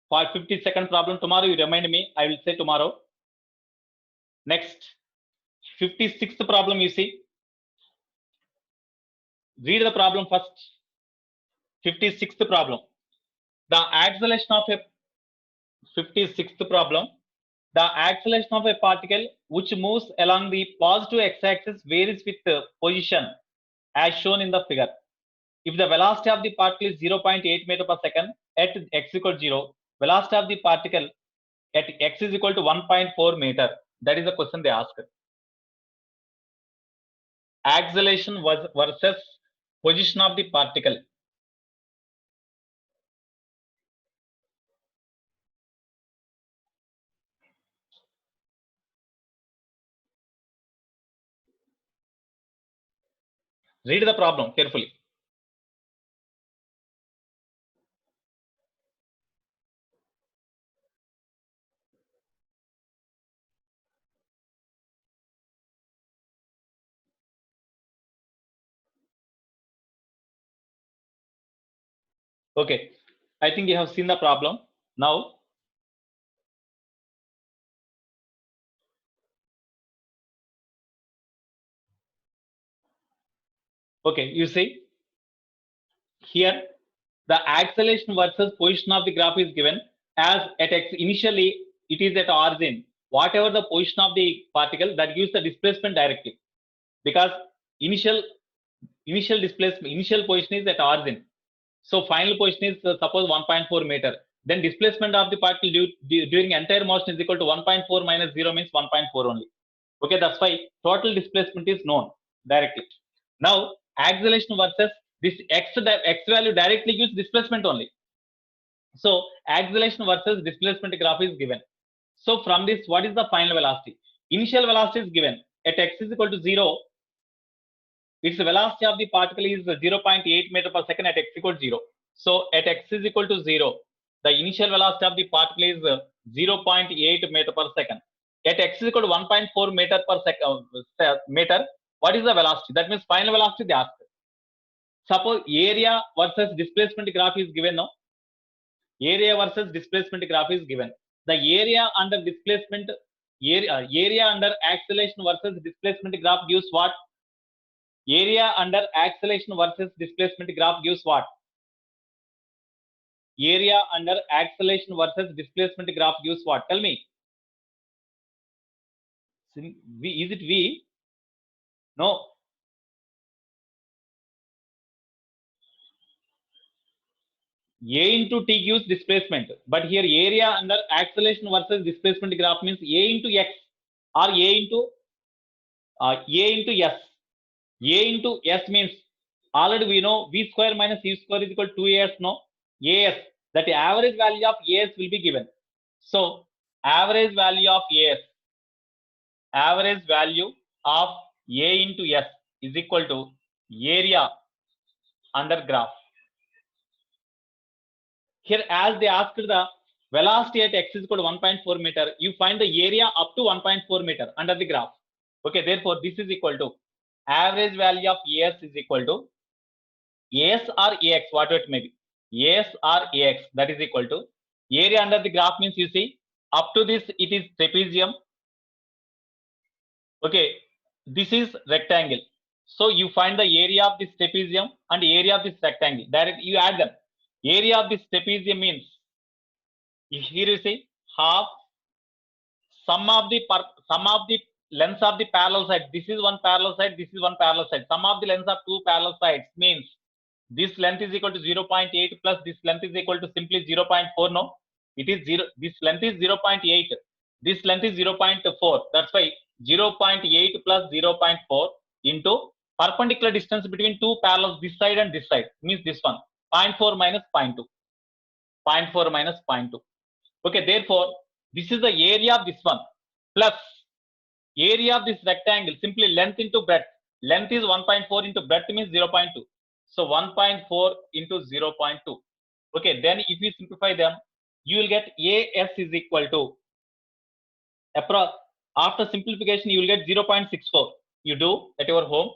For 52nd problem tomorrow, you remind me. I will say tomorrow. Next, 56th problem you see. Read the problem first. 56th problem. The acceleration of a 56th problem. The acceleration of a particle which moves along the positive x-axis varies with position as shown in the figure. If the velocity of the particle is 0.8 meter per second at x equal 0, velocity of the particle at x is equal to 1.4 meter. That is the question they asked. Acceleration versus position of the particle. Read the problem carefully. Okay, I think you have seen the problem. Now, okay, you see here the acceleration versus position of the graph is given as at x. Initially, it is at origin. Whatever the position of the particle, that gives the displacement directly, because initial displacement, initial position is at origin. So final position is suppose 1.4 meter. Then displacement of the particle during entire motion is equal to 1.4 minus 0 means 1.4 only. Okay, that's why total displacement is known directly. Now acceleration versus this x value directly gives displacement only. So acceleration versus displacement graph is given. So from this, what is the final velocity? Initial velocity is given at x is equal to 0. Its velocity of the particle is 0.8 meter per second at x equal to 0. So at x is equal to 0, the initial velocity of the particle is 0.8 meter per second. At x is equal to 1.4 meter per second meter, what is the velocity? That means final velocity they asked. Suppose area versus displacement graph is given now. Area versus displacement graph is given. The area under displacement, area under acceleration versus displacement graph gives what? Area under acceleration versus displacement graph gives what? Area under acceleration versus displacement graph gives what? Tell me. Is it V? No. A into T gives displacement. But here area under acceleration versus displacement graph means A into X or A into S. A into S means already we know V square minus U square is equal to 2AS, no? AS, that average value of AS will be given. So average value of AS, average value of A into S is equal to area under graph. Here as they asked the velocity at x is equal to 1.4 meter, you find the area up to 1.4 meter under the graph. Okay, therefore this is equal to average value of AS is equal to AS or AX, whatever it may be, AS or AX, that is equal to area under the graph means you see up to this it is trapezium. Okay, this is rectangle. So you find the area of this trapezium and area of this rectangle. Direct you add them. Area of this trapezium means here you see half sum of the lengths of the parallel side. This is one parallel side, this is one parallel side. Sum of the lengths of two parallel sides means this length is equal to 0.8 plus this length is equal to simply 0.4. No, it is 0. This length is 0.8. This length is 0.4. That's why 0.8 plus 0.4 into perpendicular distance between two parallels, this side and this side, means this one, 0.4 minus 0.2. 0.4 minus 0.2. Okay, therefore this is the area of this one plus area of this rectangle, simply length into breadth. Length is 1.4 into breadth means 0.2. So 1.4 into 0.2. Okay, then if you simplify them, you will get AS is equal to, after simplification, you will get 0.64. You do at your home,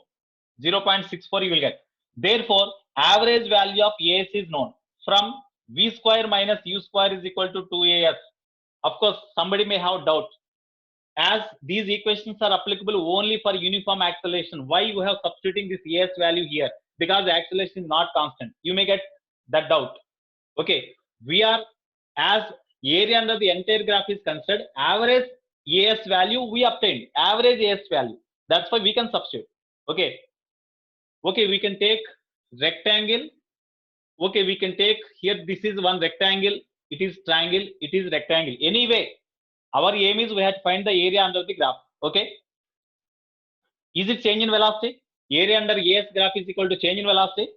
0.64 you will get. Therefore, average value of AS is known from V square minus U square is equal to 2AS. Of course, somebody may have doubt. As these equations are applicable only for uniform acceleration, why you have substituting this AS value here? Because the acceleration is not constant. You may get that doubt. Okay, we are, as area under the entire graph is considered, average AS value we obtained, average AS value. That's why we can substitute. Okay, we can take rectangle. Okay, we can take here, this is one rectangle, it is triangle, it is rectangle. Anyway, our aim is we have to find the area under the graph. Okay, is it change in velocity? Area under AS graph is equal to change in velocity.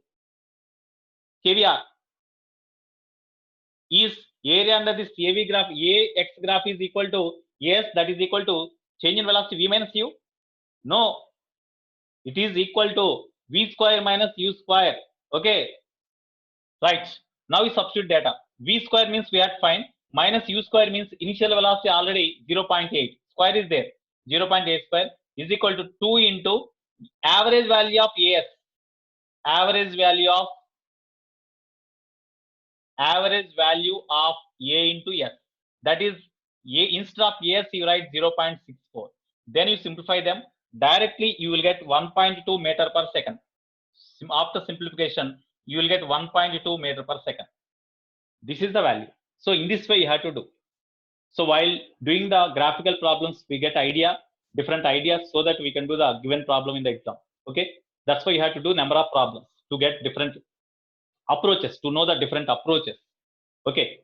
KVR, is area under this AV graph, AX graph is equal to AS, that is equal to change in velocity V minus U? No, it is equal to V square minus U square. Okay, right. Now we substitute data. V square means we have to find, minus U square means initial velocity already 0.8. Square is there. 0.8 square is equal to 2 into average value of AS. Average value of A into S. That is A, instead of AS you write 0.64. Then you simplify them. Directly you will get 1.2 meter per second. After simplification, you will get 1.2 meter per second. This is the value. So in this way you have to do. So while doing the graphical problems, we get different ideas, so that we can do the given problem in the exam. Okay, that's why you have to do number of problems to get different approaches, to know the different approaches. Okay.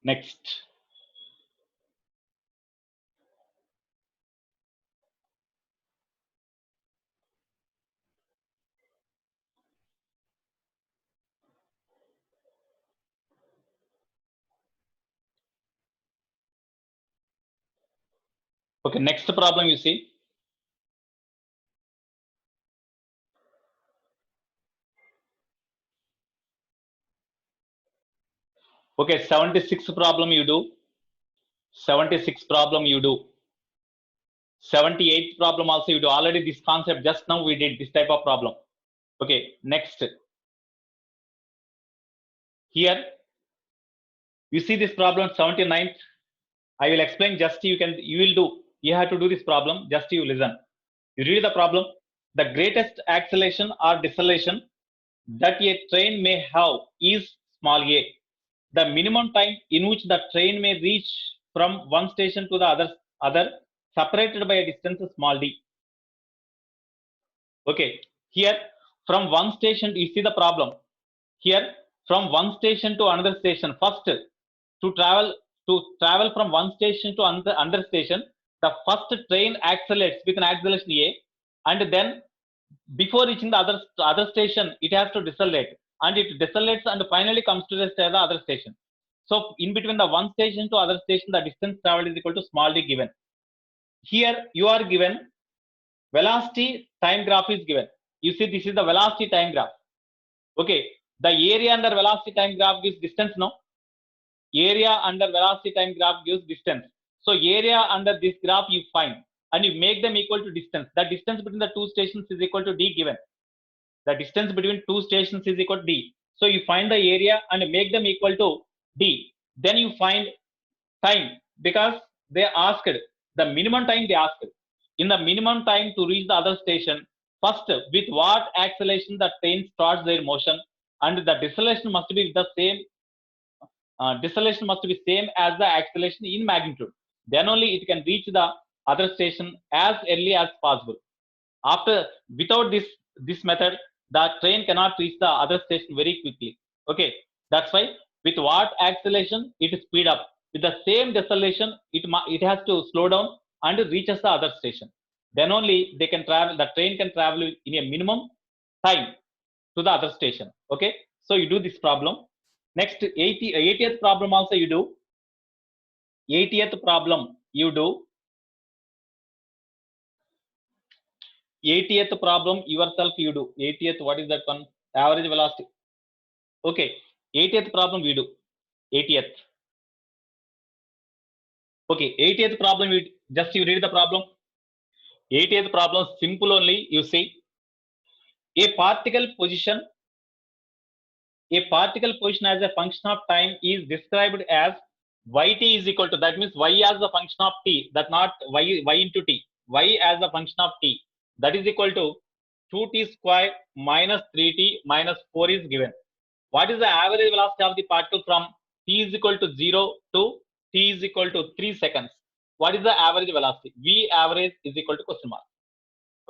Next. Okay, next problem you see. Okay, 76 problem you do. 76 problem you do. 78 problem also you do. Already this concept, just now we did this type of problem. Okay, next. Here, you see this problem 79th. I will explain, just you have to do this problem, just you listen. You read the problem. The greatest acceleration or deceleration that a train may have is small a. The minimum time in which the train may reach from one station to the other separated by a distance small d. Okay, here from one station, you see the problem. Here from one station to another station, first to travel from one station to another station, the first train accelerates with an acceleration a, and then before reaching the other station, it has to decelerate, and it decelerates and finally comes to the other station. So in between the one station to other station, the distance traveled is equal to small d given. Here you are given velocity time graph is given. You see, this is the velocity time graph. Okay, the area under velocity time graph gives distance, no? Area under velocity time graph gives distance. So area under this graph you find, and you make them equal to distance. The distance between the two stations is equal to d given. The distance between two stations is equal to d. So you find the area and make them equal to d. Then you find time, because they asked the minimum time they asked. In the minimum time to reach the other station, first with what acceleration the train starts their motion, and the deceleration must be the same. Deceleration must be same as the acceleration in magnitude. Then only it can reach the other station as early as possible. Without this method, the train cannot reach the other station very quickly. Okay, that's why with what acceleration it speed up. With the same deceleration, it has to slow down, and reaches the other station. Then only they can travel, the train can travel in a minimum time to the other station. Okay, so you do this problem. Next 80th problem also you do. 80th problem you do. 80th problem yourself you do. 80th, what is that one? Average velocity. Okay, 80th problem we do. 80th. Okay, 80th problem, just you read the problem. 80th problem, simple only. You see, a particle position as a function of time is described as yt is equal to, that means y as a function of t, that not y into t, y as a function of t, that is equal to 2t square minus 3t minus 4 is given. What is the average velocity of the particle from t is equal to 0 to t is equal to 3 seconds? What is the average velocity? V average is equal to question mark.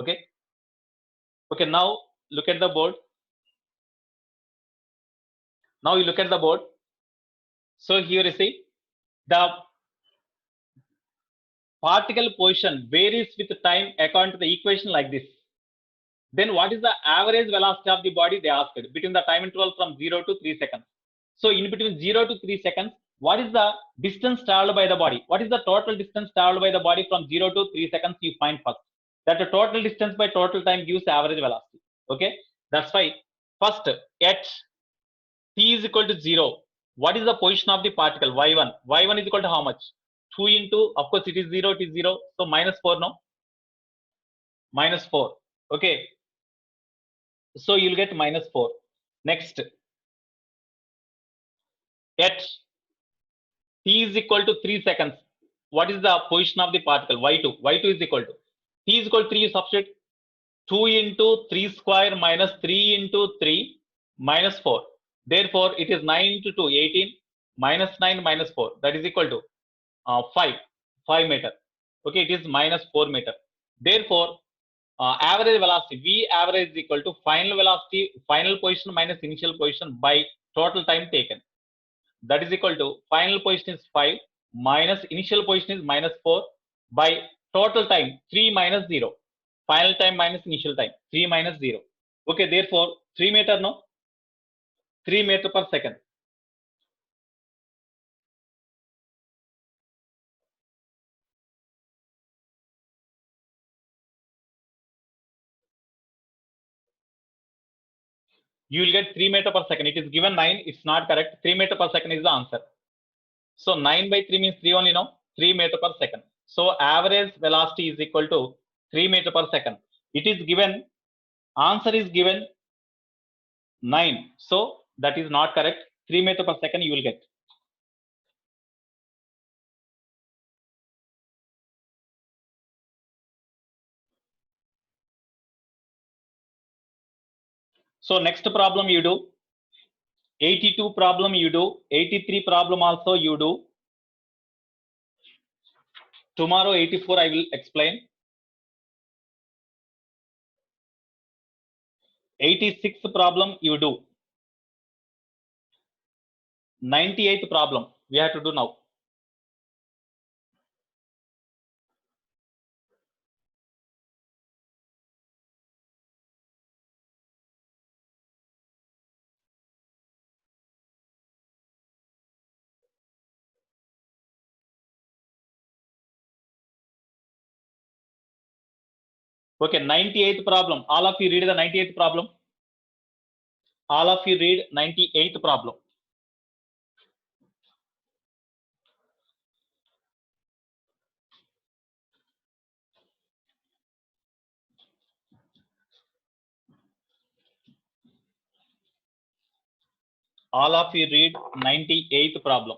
Okay. Okay, now look at the board. Now you look at the board. So here you see the particle position varies with time according to the equation like this. Then what is the average velocity of the body? They asked between the time interval from 0 to 3 seconds. So in between 0 to 3 seconds, what is the distance traveled by the body? What is the total distance traveled by the body from 0 to 3 seconds? You find first. That the total distance by total time gives average velocity. Okay, that's why first at t is equal to 0, what is the position of the particle? Y1. Y1 is equal to how much? 2 into, of course it is 0, it is 0. So minus 4, no? Minus 4. Okay. So you'll get minus 4. Next. At t is equal to 3 seconds, what is the position of the particle? Y2. Y2 is equal to, t is equal to 3, you substitute 2 into 3 square minus 3 into 3 minus 4. Therefore, it is 9 into 2, 18, minus 9 minus 4. That is equal to 5 meter. Okay, it is minus 4 meter. Therefore, average velocity, V average is equal to final velocity, final position minus initial position by total time taken. That is equal to final position is 5 minus initial position is minus 4 by total time 3 minus 0. Final time minus initial time 3 minus 0. Okay, therefore 3 meter, no? 3 meter per second. You will get 3 meter per second. It is given 9. It's not correct. 3 meter per second is the answer. So 9 by 3 means 3 only, no? 3 meter per second. So average velocity is equal to 3 meter per second. It is given, answer is given 9. So that is not correct. 3 meter per second you will get. So next problem you do. 82 problem you do. 83 problem also you do. Tomorrow 84 I will explain. 86th problem you do. 98th problem we have to do now. Okay, 98th problem. All of you read the 98th problem. All of you read 98th problem. All of you read 98th problem.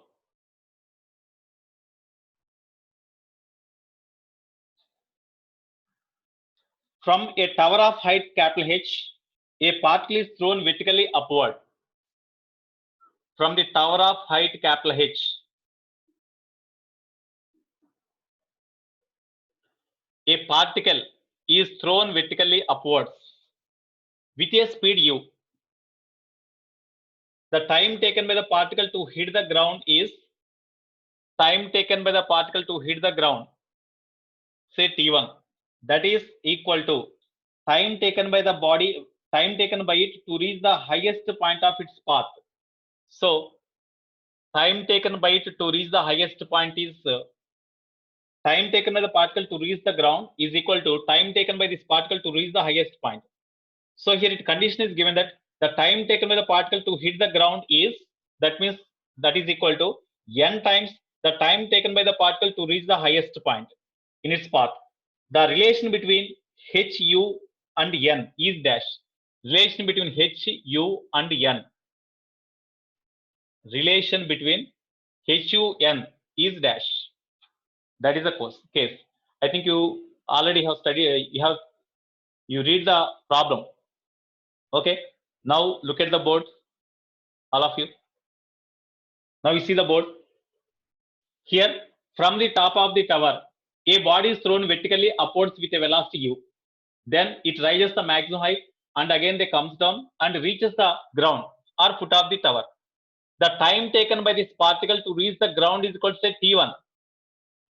From a tower of height capital H, a particle is thrown vertically upward. From the tower of height capital H, a particle is thrown vertically upwards with a speed u. The time taken by the particle to hit the ground is, time taken by the particle to hit the ground say T1, that is equal to time taken by the body, time taken by it to reach the highest point of its path. So time taken by it to reach the highest point is time taken by the particle to reach the ground is equal to time taken by this particle to reach the highest point. So here it condition is given that the time taken by the particle to hit the ground is, that means that is equal to n times the time taken by the particle to reach the highest point in its path. The relation between hu and n is dash. Relation between hu and n. Relation between hun is dash. That is the case. I think you already have studied. You read the problem. Okay. Now look at the board, all of you. Now you see the board. Here, from the top of the tower, a body is thrown vertically upwards with a velocity u. Then it rises the maximum height, and again they comes down and reaches the ground or foot of the tower. The time taken by this particle to reach the ground is equal to say T1.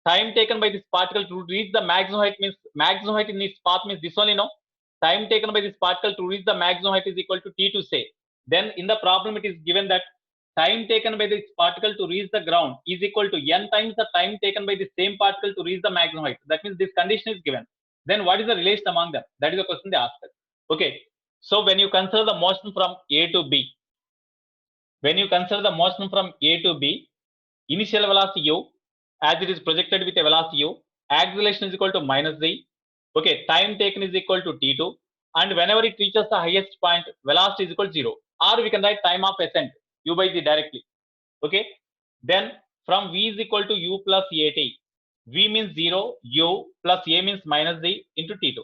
Time taken by this particle to reach the maximum height means maximum height in its path means this only, no. Time taken by this particle to reach the maximum height is equal to T2 say. Then in the problem it is given that time taken by this particle to reach the ground is equal to n times the time taken by the same particle to reach the maximum height. That means this condition is given. Then what is the relation among them? That is the question they asked. Okay. So when you consider the motion from A to B, initial velocity u, as it is projected with a velocity u, acceleration is equal to minus z. Okay, time taken is equal to t2, and whenever it reaches the highest point, velocity is equal to 0. Or we can write time of ascent, u by z directly. Okay, then from v is equal to u plus at. V means 0, u plus a means minus z into t2.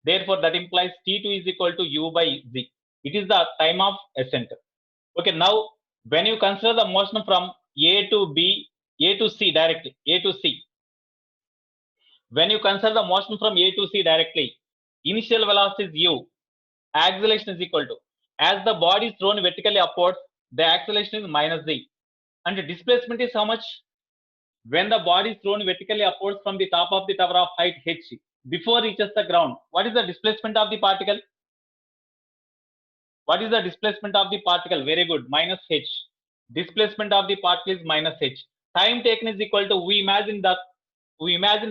Therefore, that implies t2 is equal to u by z. It is the time of ascent. Okay, now when you consider the motion from A to B, A to C directly, A to C. When you consider the motion from A to C directly, initial velocity is u, acceleration is equal to, as the body is thrown vertically upwards, the acceleration is minus z. And the displacement is how much? When the body is thrown vertically upwards from the top of the tower of height h, before it reaches the ground, what is the displacement of the particle? What is the displacement of the particle? Very good, minus h. Displacement of the particle is minus h. Time taken is equal to, we imagine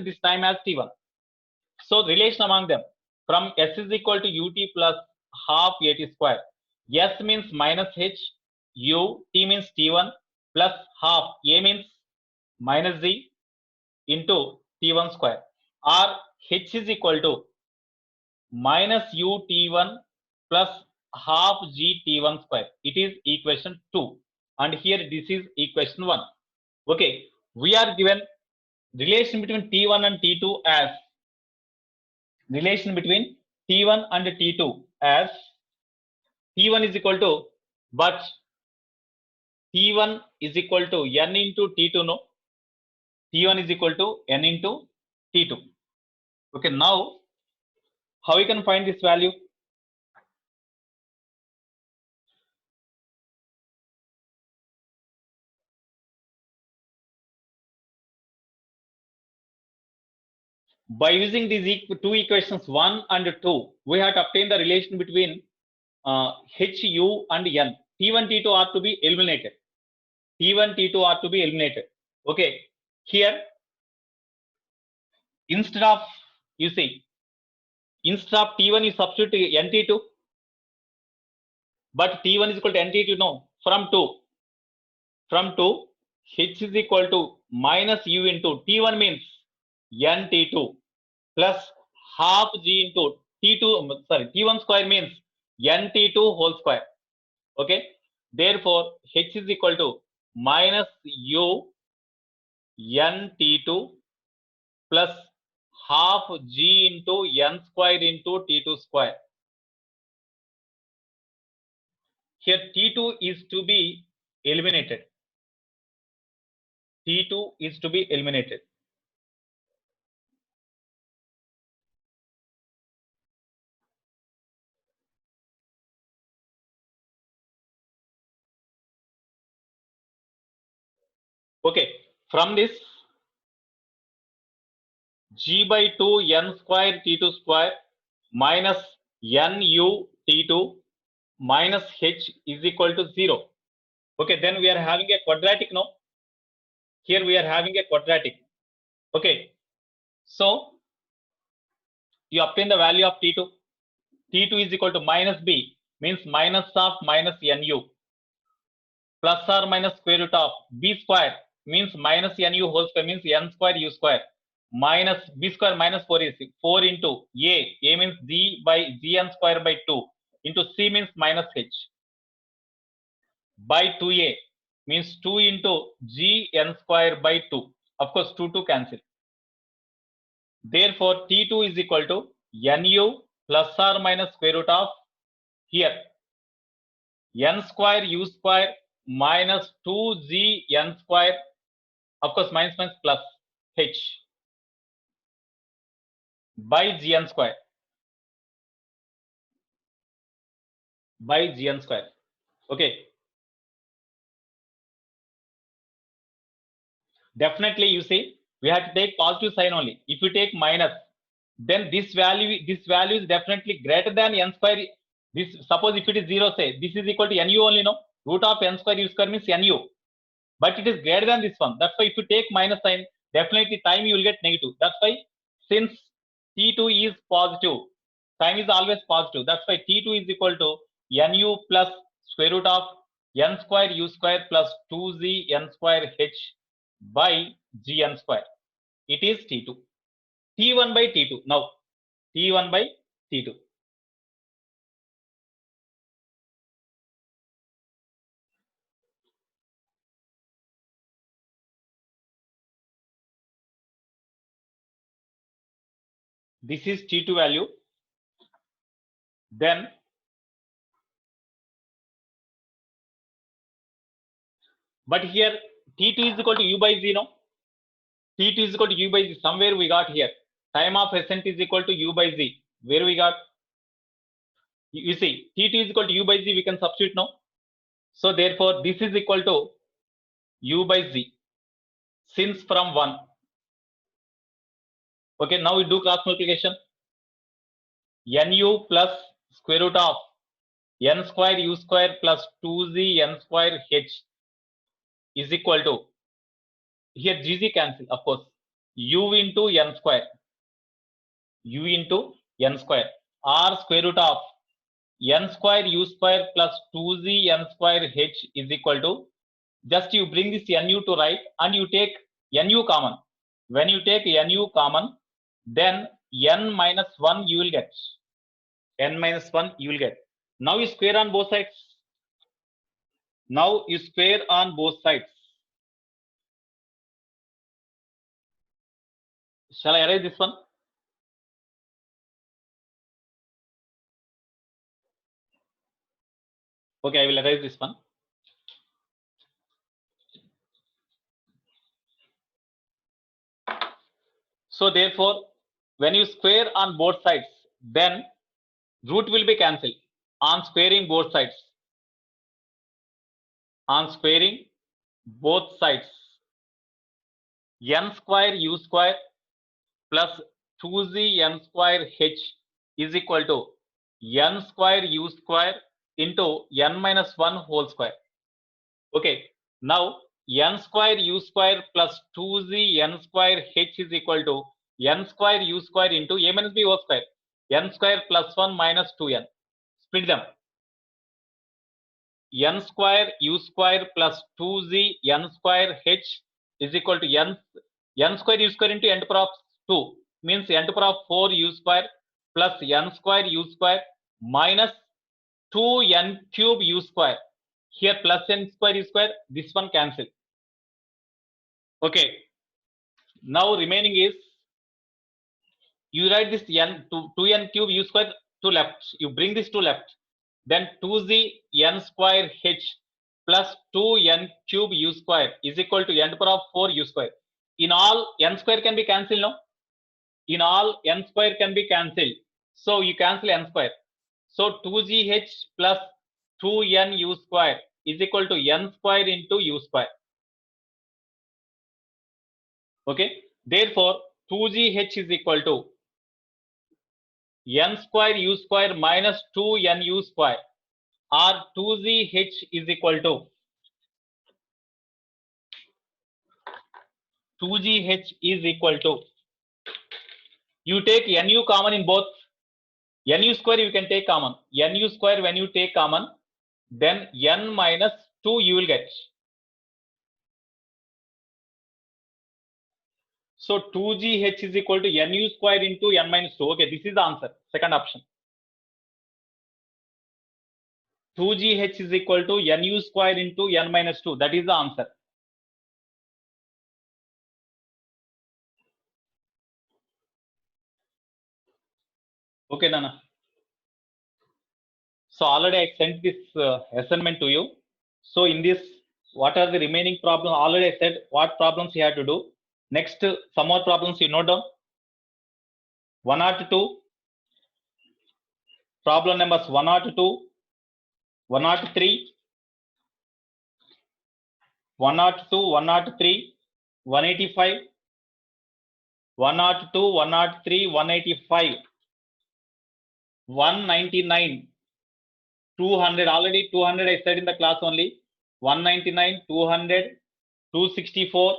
this time as t1. So relation among them, from s is equal to ut plus half at square. S means minus h, u, t means t1 plus half, a means minus z into t1 square, or h is equal to minus u t1 plus half g t1 square. It is equation 2, and here this is equation 1. Okay, we are given relation between t1 and t2 as t1 is equal to, but t1 is equal to n into t2, no. T1 is equal to n into t2. Okay, now how we can find this value? By using these two equations 1 and 2, we have to obtain the relation between hu and n. T1, T2 are to be eliminated. T1, T2 are to be eliminated. Okay, here instead of, you see, instead of T1 you substitute NT2, but T1 is equal to NT2, no, from 2, h is equal to minus u into T1 means NT2 plus half g into T2, sorry, T1 square means NT2 whole square. Okay, therefore h is equal to minus u NT2 plus half g into n square into T2 square. Here T2 is to be eliminated. T2 is to be eliminated. Okay, from this g by 2 n square t2 square minus nu t2 minus h is equal to 0. Okay, then we are having a quadratic now. Here we are having a quadratic. Okay, so you obtain the value of t2. t2 is equal to minus b, means minus of minus nu, plus or minus square root of b square, means minus nu whole square, means n square u square, minus b square minus 4 is 4 into a means g by gn square by 2 into c means minus h by 2a means 2 into gn square by 2. Of course 2 cancel. Therefore t2 is equal to nu plus or minus square root of here n square u square minus 2g n square, of course minus minus plus h by gn square by gn square. Okay, definitely you see we have to take positive sign only. If you take minus, then this value is definitely greater than n square. This, suppose if it is 0, say this is equal to nu only, no, root of n square u square means nu, but it is greater than this one. That's why if you take minus sign, definitely time you will get negative. That's why since t2 is positive, time is always positive. That's why t2 is equal to nu plus square root of n square u square plus 2z n square h by gn square. It is t2. t1 by t2. Now t1 by t2. This is t2 value. Then but here t2 is equal to u by z, no? t2 is equal to u by z. Somewhere we got here time of ascent is equal to u by z. Where we got? You see t2 is equal to u by z, we can substitute now. So therefore this is equal to u by z since from 1. Okay, now we do cross multiplication. Nu plus square root of n square u square plus 2z n square h is equal to, here gz cancel, of course, u into n square, u into n square, or square root of n square u square plus 2z n square h is equal to, just you bring this nu to right and you take nu common. When you take nu common, then n minus 1 you will get. N minus 1 you will get. Now you square on both sides. Now you square on both sides. Shall I erase this one? Okay, I will erase this one. So therefore, when you square on both sides, then root will be cancelled on squaring both sides. On squaring both sides, n square u square plus 2z n square h is equal to n square u square into n minus 1 whole square. Okay, now n square u square plus 2z n square h is equal to n square u square into a minus b whole square, n square plus 1 minus 2n. Split them. N square u square plus 2z n square h is equal to n square u square into n to the power of 2, means n to the power of 4 u square plus n square u square minus 2n cube u square. Here plus n square u square, this one cancel. Okay, now remaining is, you write this n to 2n cube u square to left, you bring this to left, then 2z n square h plus 2n cube u square is equal to n to the power of 4 u square. In all, n square can be cancelled, no? In all, n square can be cancelled. So you cancel n square. So 2gh plus 2n u square is equal to n square into u square. Okay. Therefore, 2gh is equal to n square u square minus 2nu square, or 2gh is equal to 2gh is equal to, you take nu common in both, nu square you can take common, nu square when you take common, then n minus 2 you will get. So 2gh is equal to nu square into n minus 2. Okay, this is the answer, second option. 2gh is equal to nu square into n minus 2. That is the answer. Okay, Nana. So already I sent this assignment to you. So in this, what are the remaining problems? Already I said what problems you have to do. Next, some more problems you note down. 102. Problem numbers 102, 103, 102, 103, 185, 102, 103, 185, 199, 200. Already 200 I said in the class only. 199, 200, 264,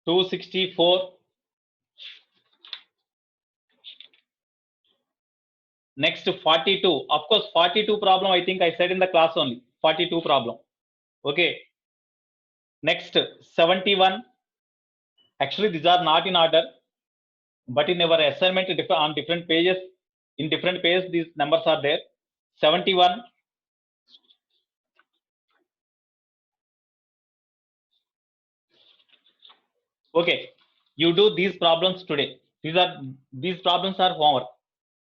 264. Next 42. Of course, 42 problem I think I said in the class only. 42 problem. Okay. Next 71. Actually, these are not in order, but in our assignment on different pages, in different pages, these numbers are there. 71. Okay. You do these problems today. These problems are homework.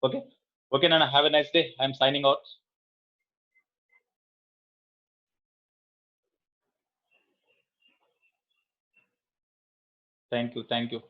Okay. Okay, Nana. Have a nice day. I'm signing out. Thank you. Thank you.